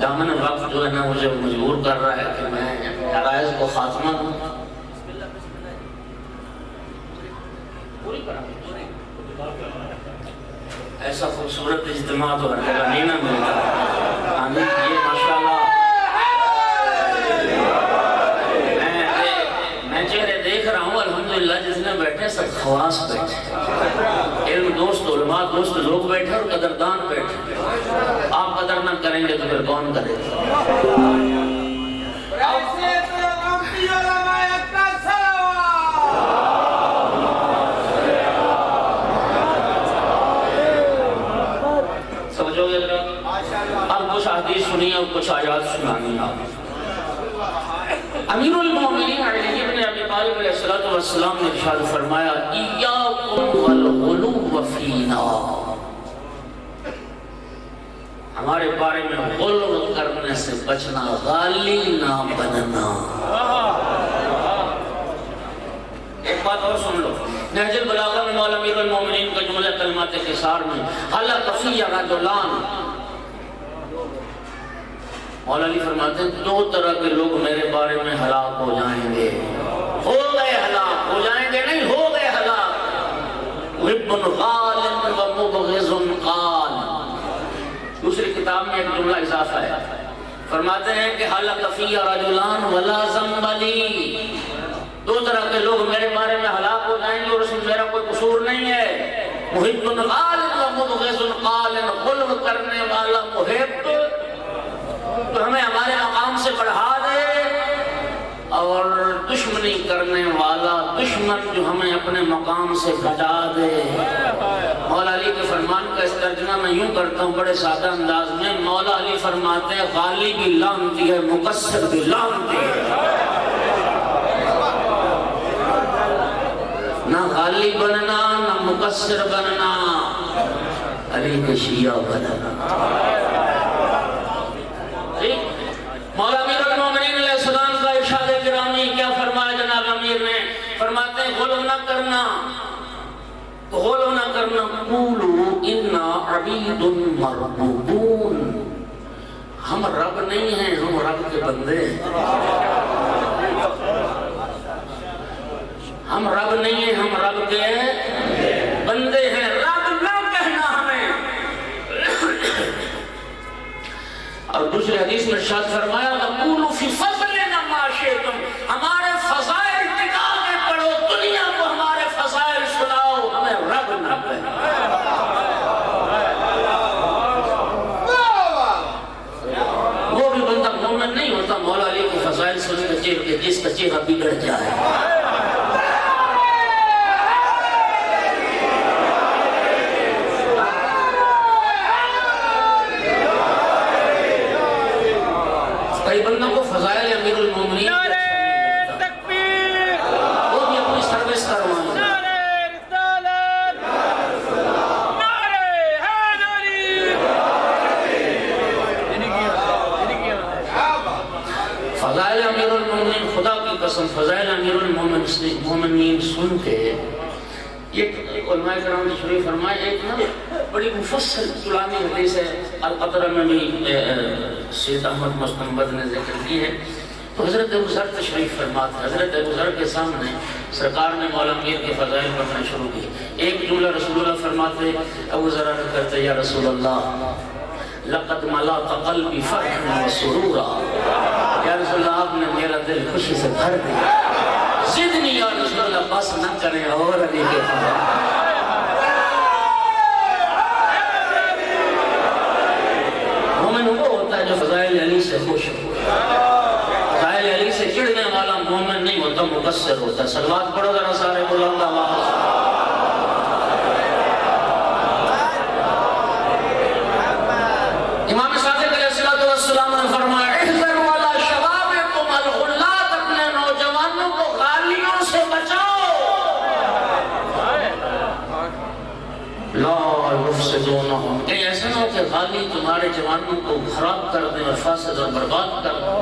دامن وقت جو ہے نا مجھے مجبور کر رہا ہے کہ میں عرائض کو خاتمہ دوں. ایسا خوبصورت اجتماع تو ہر جگہ نہیں نہ ملتا. آمین. یہ ماشاءاللہ میں چہرے دیکھ رہا ہوں الحمدللہ جتنے بیٹھے سب خواص بیٹھے، علم دوست علماء دوست لوگ بیٹھے اور قدردان بیٹھے. آپ قدر نہ کریں گے تو پھر کون کرے گا؟ سمجھو گے ذرا؟ اب کچھ حدیث سنی اور کچھ آیات سنانی. امیر المومنین علی ابن ابی طالب علیہ السلام نے ارشاد فرمایا ایاکم والغلو فینا، ہمارے بارے میں غلو کرنے سے بچنا، غالی نہ بننا. ایک بات اور سن لو، نہج البلاغہ میں مولا امیر المومنین کا جملہ کلمات قصار میں حلق فی رجلان، مولا علی فرماتے ہیں دو طرح کے لوگ میرے بارے میں ہلاک ہو جائیں گے. ہو گئے ہلاک، ہو جائیں گے نہیں، ہو گئے ہلاک. محب قال و مبغض قال. دوسری کتاب میں ایک جملہ اضافہ ہے، فرماتے ہیں کہ حلق فی رجلان ولا ذنب لی، دو طرح کے لوگ میرے بارے میں ہلاک ہو جائیں گے اور اس میں میرا کوئی قصور نہیں ہے. محب قال و مبغض قال، غلو کرنے والا محب تو ہمیں ہمارے مقام سے بڑھا دے، اور دشمنی کرنے والا دشمن جو ہمیں اپنے مقام سے گھٹا دے. مولا علی کے فرمان کا اس ترجمہ میں یوں کرتا ہوں بڑے سادہ انداز میں. مولا علی فرماتے ہیں غالی بھی لعنتی ہے، مقصر بھی لعنتی ہے. نہ غالی بننا نہ مقصر بننا. طریق شیعہ بنانا. مولا امیر المومنین علیہ السلام کا ارشاد گرامی کیا فرمایا جناب امیر نے؟ فرماتے ہیں غلو نہ کرنا، غلو نہ کرنا، قولو انا عبید مربوبون، ہم رب نہیں ہیں، ہم رب کے بندے ہیں. ہم رب نہیں ہیں، ہم رب کے بندے ہیں. رب نہ کہنا ہمیں. اور دوسری حدیث میں ارشاد فرمایا وَقُولُوا فِي فَضْلِنَا مَا شِئْتُمْ، ہمارے فضائل نکال کے پڑھو، دنیا کو ہمارے فضائل سناؤ، ہمیں رب نہ کہنا. وہ بھی بندہ مومن نہیں ہوتا مولا علی کے فضائل سن کے جس کا چہرہ بگڑ جائے. کئی بندوں کو فضائل امیر المومنین نعرہ تکبیر، وہ بھی اپنی سروس کروائیں. نعرہ رسالت، نعرہ حیدری. فضائل امیر المومنین، خدا کی قسم فضائل امیر المومنین سن کے یہ علماء کرام نے شریف فرمائے. ایک نا بڑی مفصل طولانی حدیث ہے، القطرہ میں بھی سید احمد مستنبت نے ذکر کی ہے. تو حضرت ابو ذر تشریف فرماتے ہیں، حضرت ابو ذر کے سامنے سرکار نے مولا امیر کے فضائل پڑھنا شروع کی. ایک جملہ رسول اللہ فرماتے ابو ذر کرتے یا رسول اللہ لقد ملأت قلبی فرحا وسرورا، یا رسول اللہ آپ نے میرا دل خوشی سے بھر دیا. زدنی یا رسول اللہ، بس نہ کریں اور علی کے فضائل. مومن وہ ہوتا ہے جو فضائل علی سے خوش ہو. فضائل علی سے چڑھنے والا مومن نہیں ہوتا، مقصر ہوتا ہے. صلوات پڑھو ذرا سارے بلند آواز. امام صادق علیہ السلام نے فرمایا احذروا علی شبابکم الغلات، اپنے نوجوانوں کو غالیوں سے بچاؤ. لا یفسدونہم، کہ ایسا نہ ہو کہ غالی تمہارے جوانوں کو خراب کر دیں اور فاسد اور برباد کر دیں.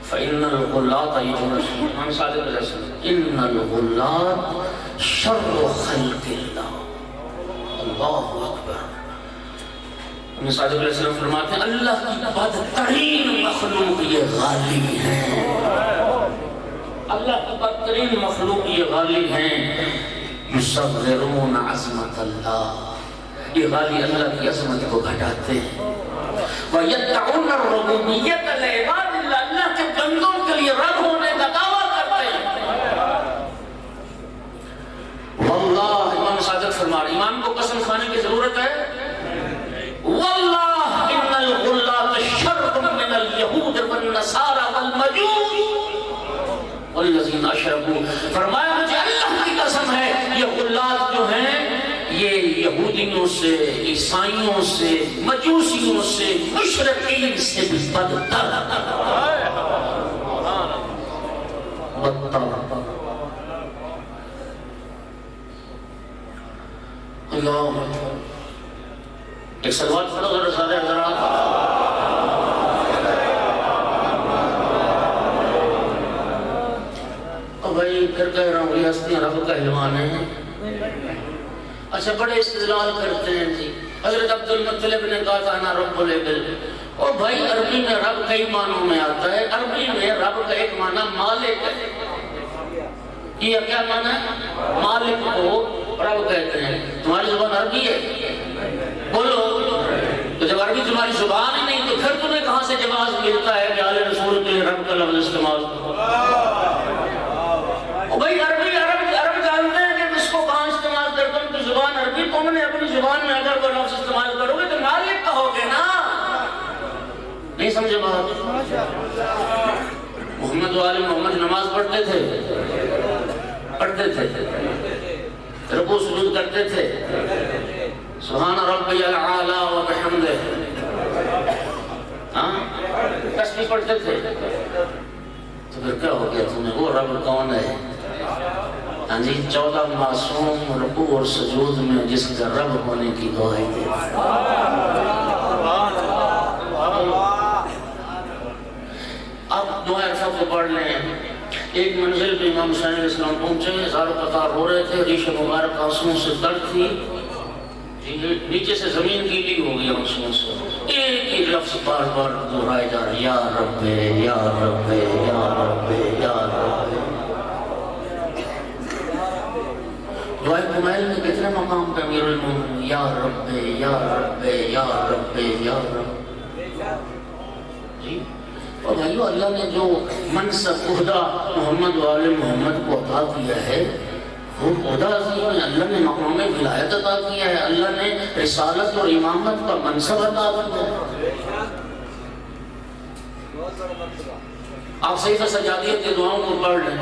فإن الغلات، امام صادق علیہ السلام، ان الغلات شر خلق اللہ. اللہ اکبر. امام صادق علیہ السلام فرماتے ہیں اللہ کی بدترین مخلوق یہ غالی ہیں. اللہ کی بدترین مخلوق یہ غالی ہیں. یصغرون عظمت اللہ، یہ غالی اللہ کی عظمت کو گھٹاتے ہیں. وَيَدَّعُونَ الرُّبُوبِيَّةَ لِعِبَادِ اللَّهِ، اللہ کے بندوں کے لیے رب ہونے کا دعویٰ کرتے ہیں. واللہ، امام صادق فرما رہے ایمان کو قسم کھانے کی ضرورت ہے. واللہ ان الغلات شر من اليہود والنصارى والمجوس والذین اشرکوا. فرمایا مجھے اللہ کی قسم ہے یہ غلات جو ہیں یہ یہودیوں سے، عیسائیوں سے، مجوسیوں سے، مشرکین سے بھی بدتر. اللہ ایک صلوات پڑھو ذرا سارے حضرات. بھائی پھر کہہ رہا ہوں یہ ہستیاں رب کا احلوان ہیں. اچھا بڑے استدلال کرتے ہیں جی. حضرت عبد المطلب نے کہا تھا نا رب الابل. اور بھائی عربی میں رب کئی معنوں میں آتا ہے. عربی میں رب کا ایک معنی مالک ہے. یہ کیا معنی ہے؟ مالک کو رب کہتے ہیں. تمہاری زبان عربی ہے؟ بولو. تو جب عربی تمہاری زبان ہی نہیں تو پھر تمہیں کہاں سے جواز ملتا ہے کہ آل رسول کے لیے رب کا لفظ استعمال کرو؟ بھائی عرب جانتے ہیں کہ اس کو کہاں استعمال کرتا ہوں. تو زبان عربی تم نے اپنی زبان میں اگر کوئی لفظ استعمال کرو گے تو مالک کہو گے نا. نہیں سمجھے بات؟ محمد والے محمد نماز پڑھتے تھے رکوع سجود کرتے تھے. سبحان ربی الاعلی و بحمدہ، تسبیح پڑھتے تھے. تو پھر کیا ہو گیا تمہیں؟ وہ رب کون ہے؟ ہاں جی 14 معصوم رکوع اور سجود میں جس کا رب ہونے کی گواہی دے. اب دعائیں سب کو پڑھ لیں. ایک منزل پہ امام حسین علیہ السلام پہنچے, زار و قطار رو رہے تھے, ریش مبارک آنسوؤں سے تر تھی, نیچے سے زمین گیلی ہو گئی آنسوؤں سے. ایک ہی لفظ بار بار دہرائے جا رہا, یا رب یا رب یا رب یا رب. دعائے کمیل میں کتنے مقام پہ امیر المومنین یا رب یا رب یا رب یا رب. جی اور بھائیو, اللہ نے جو منصب عہدہ محمد و آل محمد کو عطا کیا ہے وہ عہدہ عظیم ہے. اللہ نے مقام ولایت عطا کیا ہے, اللہ نے رسالت اور امامت کا منصب عطا کیا ہے. آپ صحیفہ سجادیت کی دعاؤں کو پڑھ لیں,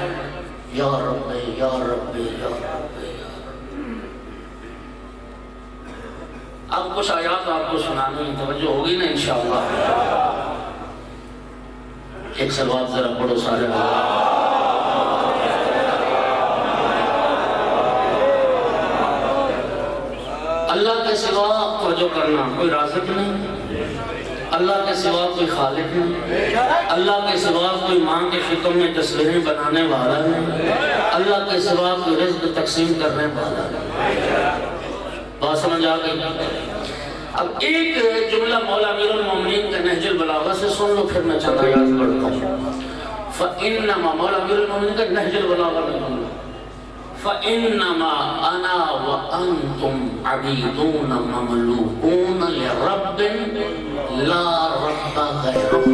یا رب یا رب یا رب. اب کچھ آیات آپ کو سنانے میں توجہ ہوگی نا انشاءاللہ. ایک صلوات ذرا پڑھو سارے. اللہ کے سوا توجہ کرنا کوئی رازق نہیں, اللہ کے سوا کوئی خالق نہیں, اللہ کے سوا کوئی ماں کے فکر میں تصویریں بنانے والا نہیں, اللہ کے سوا کوئی رزق تقسیم کرنے والا نہیں. بات سمجھ آ گئی. اب ایک جملہ مولا امیر المومنین کا نہج البلاغہ سے سن لو, پھر میں چند آیات پڑھتا ہوں. فَإِنَّمَا مولا امیر المومنین کا نہج البلاغہ میں سن لو. فَإِنَّمَا أَنَا وَأَنْتُمْ عَبِيدُونَ مَمْلُوكُونَ لِرَبٍّ لَا رَبَّ غَيْرُهُ.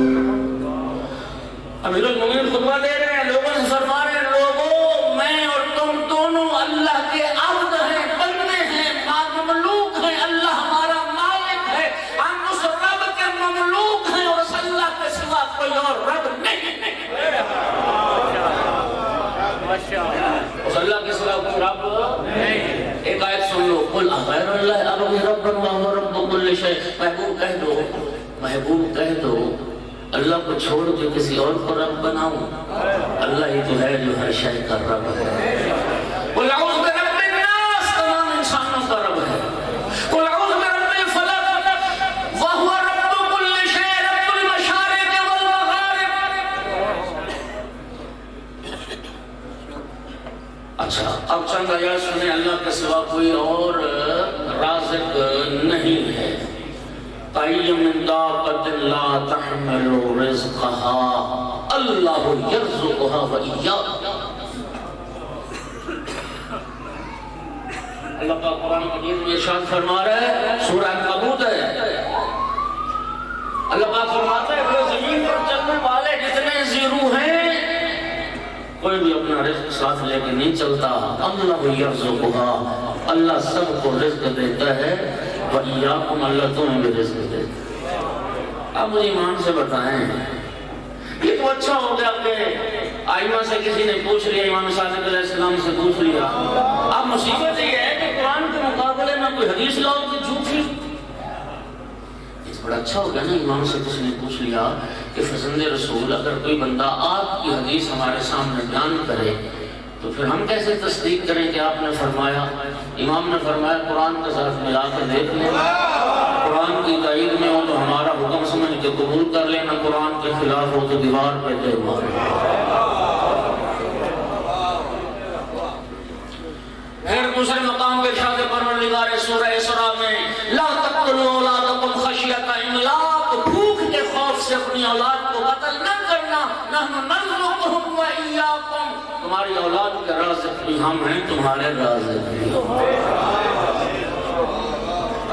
امیر المومنین خطبہ دے رہے ہیں, لوگوں سے فرما رہے ہیں, لوگوں میں اور تم دونوں اللہ کے عبد ہیں, بندے ہیں, مملوک ہیں. اللہ ہمارا مالک ہے, ہم اس رب کے مملوک ہیں, اور اس اللہ کے سوا کوئی اور رب نہیں. اس اللہ کے سوا کوئی رب نہیں. ایک آیت سن لو, قل اغیر اللہ ابغی ربا وہو رب کل شیء. محبوب کہہ دو, محبوب کہہ دو, اللہ کو چھوڑ کے کسی اور کو رب بناؤں؟ اللہ ہی تو ہے جو ہر شے کا رب ہے. قل اعوذ برب الناس, تمام انسانوں کا رب ہے. قل اعوذ برب الفلق وہو رب کل شیء رب المشارق والمغارب. اچھا اب چند آیات سنیں. اللہ کے سوا کوئی اور رازق نہیں ہے. أي من دابة لا تحمل رزقها الله يرزقها وإياكم. اللہ کا قرآن مجید میں ارشاد فرما رہا ہے, سورہ عنکبوت ہے. اللہ پاک فرماتا ہے کہ زمین پر چلنے والے جتنے زیرو ہیں کوئی بھی اپنا رزق ساتھ لے کے نہیں چلتا. اللہ یرزقها, اللہ سب کو رزق دیتا ہے. وَإِيَّاكُمْ, اللہ تمہیں بھی رزق دیتا ہے. اب مجھے ایمان سے بتائیں, یہ تو اچھا ہو گیا کہ آئمہ سے کسی نے پوچھ لیا, امام صادق علیہ السلام سے پوچھ لیا. اب مصیبت یہ ہے کہ قرآن کے مقابلے میں کوئی حدیث لاؤ تو جھوٹی. بڑا اچھا ہو گیا نا, امام سے کسی نے پوچھ لیا کہ فرزند رسول اگر کوئی بندہ آپ کی حدیث ہمارے سامنے بیان کرے تو پھر ہم کیسے تصدیق کریں کہ آپ نے فرمایا. امام نے فرمایا قرآن کے ساتھ ملا کے دیکھ لیں, قرآن کی تائید میں ہو تو ہمارا حکم سمجھ کے قبول کر لینا, قرآن کے خلاف ہو تو دیوار پہ دے مارے. پھر دوسرے مقام پہ ارشاد پروردگار سورہ اسراء میں لا تقتلوا اولادکم خشیۃ املاق, بھوک کے خوف سے اپنی اولاد کو قتل نہ کرنا. نحن نرزقهم وإياكم, تمہاری اولاد کے رازق بھی ہم ہیں, تمہارے رازق بھی ہم ہیں.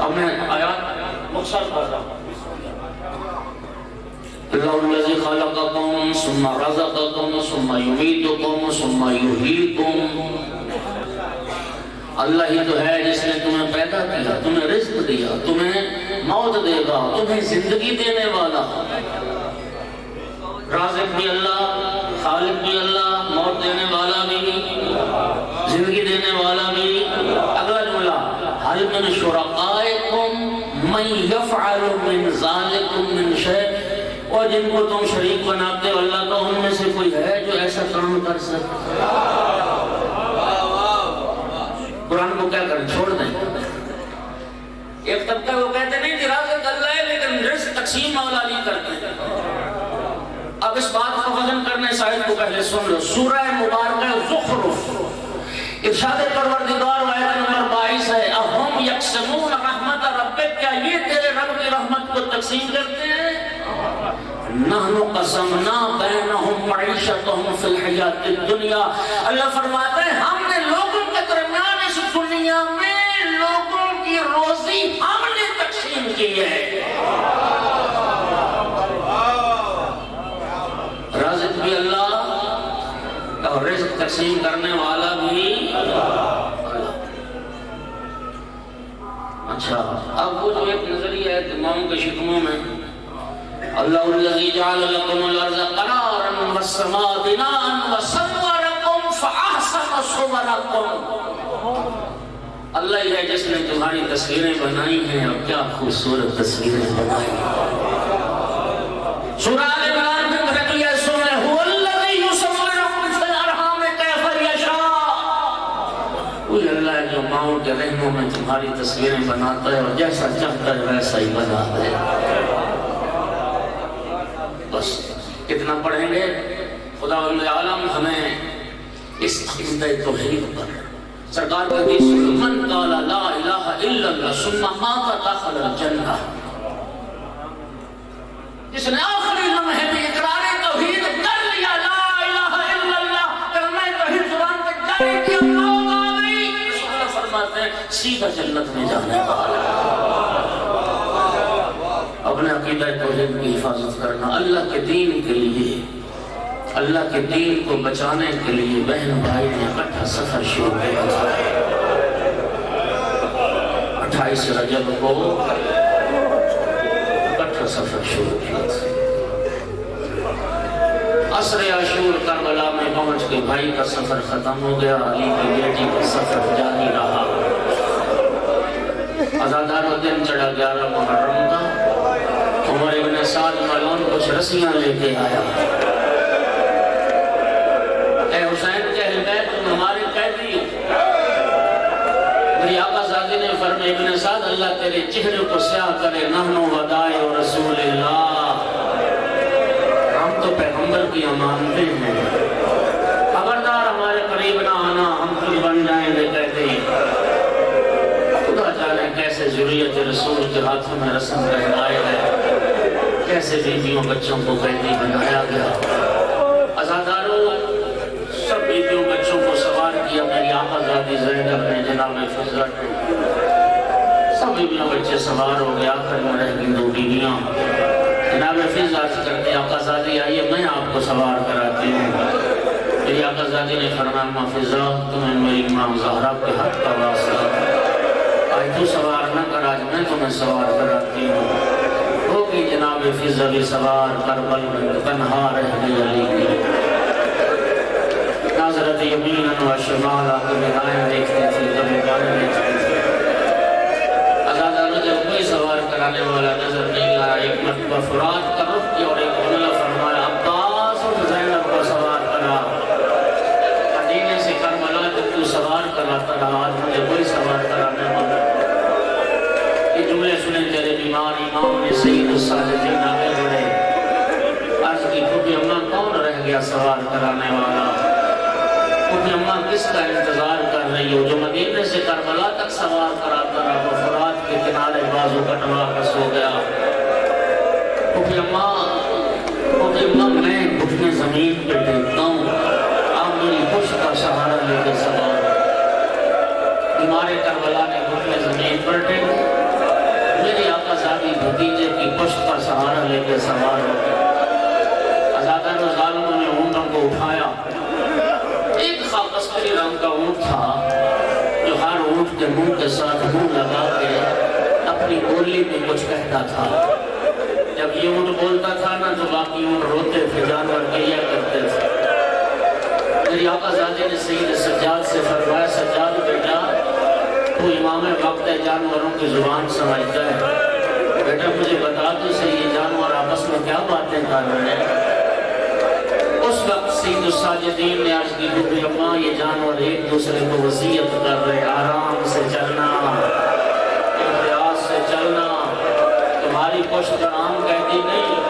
اب میں آیات مختصر پڑھ رہا ہوں. اللہ الذی خلقکم ثم رزقکم ثم یمیتکم ثم یحییکم. اللہ ہی تو ہے جس نے تمہیں پیدا کیا, تمہیں رزق دیا, تمہیں موت دے گا, تمہیں زندگی دینے والا. رازق بھی اللہ, خالق بھی اللہ, موت دینے والا بھی, زندگی دینے والا بھی. اگلا جملہ هل من شرکائکم من یفعل من ذالکم من شیء, اور جن کو تم شریک بناتے ہو اللہ کا, ان میں سے کوئی ہے جو ایسا کام کر سکتا. وہ کیا کریں چھوڑ دیں؟ ایک طبقہ وہ کہتے نہیں کہ رازق اللہ ہے لیکن رزق تقسیم مولا نہیں کرتے. اب اس بات کو وزن کرنے شاید کو پہلے سن لو. سورہ مبارکہ زخرف ارشاد پروردگار آیت نمبر 22 ہے. اہم یقسمون رحمت ربک، کیا یہ تیرے رب کی رحمت کو تقسیم کرتے ہیں؟ نحن قسمنا بینہم معیشتہم فی الحیات الدنیا. اللہ فرماتا ہے ہم نے لوگوں کے درمیان اس دنیا میں لوگوں کی روزی ہم نے تقسیم کی ہے. رازق بھی اللہ اور رزق تقسیم کرنے والا بھی اللہ. اچھا اب وہ جو ایک نظریہ ہے تمام کے شکموں میں اللہ الذی جعل لکم الارض قرارا والسماء بناء وصورکم فاحسن صورکم. اللہ ہی ہے جس نے تمہاری تصویریں بنائی ہیں اور کیا خوبصورت تصویریں بنائی ہیں. سورہ آل عمران میں بھرتی ہے سورہ هو الذی یصورکم فی الارحام کیف یشاء. وہی اللہ ہے جو ماؤں کے رحموں میں تمہاری تصویریں بناتا ہے اور جیسا چاہتا ہے ویسا ہی بناتا ہے. بس کتنا پڑھیں گے. خدا عالم ہمیں اس عقیدہ توحید پر سرکار کے حدیث من قال لا الہ الا اللہ ثم مات دخل الجنہ. جس نے آخری لمحے میں اقرار توحید کر لیا لا الہ الا اللہ کلمہ توحید زبان پہ جاری کیا موت آ گئی اللہ فرماتے ہیں سیدھا جنت میں جانے والا. اپنے عقیدہ توحید کی حفاظت کرنا اللہ کے دین کے لیے اللہ کے دین کو بچانے کے لیے بہن بھائی نے اکٹھا سفر شروع کیا تھا. 28 رجب کو اکٹھا سفر شروع کیا تھا. عصر عاشور کربلا میں پہنچ کے بھائی کا سفر ختم ہو گیا. علی کی بیٹی کا سفر جاری رہا. عزادار دن چڑھا 11 محرم کا. عمر ابن سعد ملعون کچھ رسیاں لے کے آیا. اے حسین کے اہل بیت تم ہمارے قیدی ہو. میری آقا زادی نے فرمایا ابن سعد اللہ تیرے چہرے کو سیاہ کرے. نحن ودائع رسول اللہ، ہم تو پیغمبر کی امانتیں ہیں. خبردار ہمارے قریب نہ آنا ہم خود بن جائیں گے قیدی. خدا جانے کیسے ذریت رسول کے ہاتھوں میں رسم رہنائے ہے، کیسے بیویوں بچوں کو قیدی بنایا گیا. عزاداروں سب بیویوں بچوں کو سوار کیا. میری آقا زادی زینب نے جناب فضلہ سب بیویوں بچے سوار ہو گیا. آخر میں رہ گئی 2 بیویاں. جناب فضلہ عرض کرتے آقا زادی آئیے میں آپ کو سوار کراتی ہوں. میری آقا زادی نے فرمایا ماں فضلہ تمہیں میری ماں زہرا کے حق کا واسطہ، آج تو سوار نہ کر آج میں تمہیں سوار کراتی ہوں. ہوگی جناب فضلہ بھی سوار کربل میں تنہا رہ گئی علی کی. ناظرت یمین و شمال کبھی دائیں دیکھتی تھی کبھی بائیں دیکھتی تھی. عزاداروں جب کوئی سوار کرانے والا نظر نہیں آیا ایک مرتبہ فرات کا رخ کیا اور ایک جملہ فرمایا عباس اور زینب کو سوار کرا. مدینے سے کربلا جب تو سوار کراتا رہا آج مجھے کوئی سوار کرانے والا. یہ جملے سنیں تیرے بیمار امام نے سید الساجدین آگے بڑھے. عرض کی پھوپھی اماں کون رہ گیا سوار کرانے والا؟ پھوپھی اماں کس کا انتظار کر رہی ہو جو مدینے سے کربلا تک سوار کراتا رہا وہ فرات کے کنارے بازو کٹوا کر سو گیا. پھوپھی اماں میں گھٹنے زمین پہ ٹیکتا ہوں آپ میری پشت کا سہارا لے کے سوار. بیمار کربلا نے گھٹنے زمین پر ٹیکے. میری آقا زادی بھتیجے کی پشت کا سہارا لے کے سوار ہو گیا. عزادار و ظالموں نے اونٹوں کو اٹھایا. ایک خاکستری رنگ کا اونٹ تھا جو ہر اونٹ کے منہ کے ساتھ منہ لگا کے اپنی بولی میں کچھ کہتا تھا. جب یہ اونٹ بولتا تھا نا تو باقی اونٹ روتے تھے جانور گریا کرتے تھے. میری آقا زادی نے سید سجاد سے فرمایا سجاد بیٹا تو امام وقت جانوروں کی زبان سمجھتا ہے. بیٹا مجھے بتا تو صحیح یہ جانور آپس میں کیا باتیں کر رہے ہیں. اس وقت سید الساجدین نے عرض کی کہ اماں یہ جانور ایک دوسرے کو وصیت کر رہے آرام سے پشت نام قیدی نہیں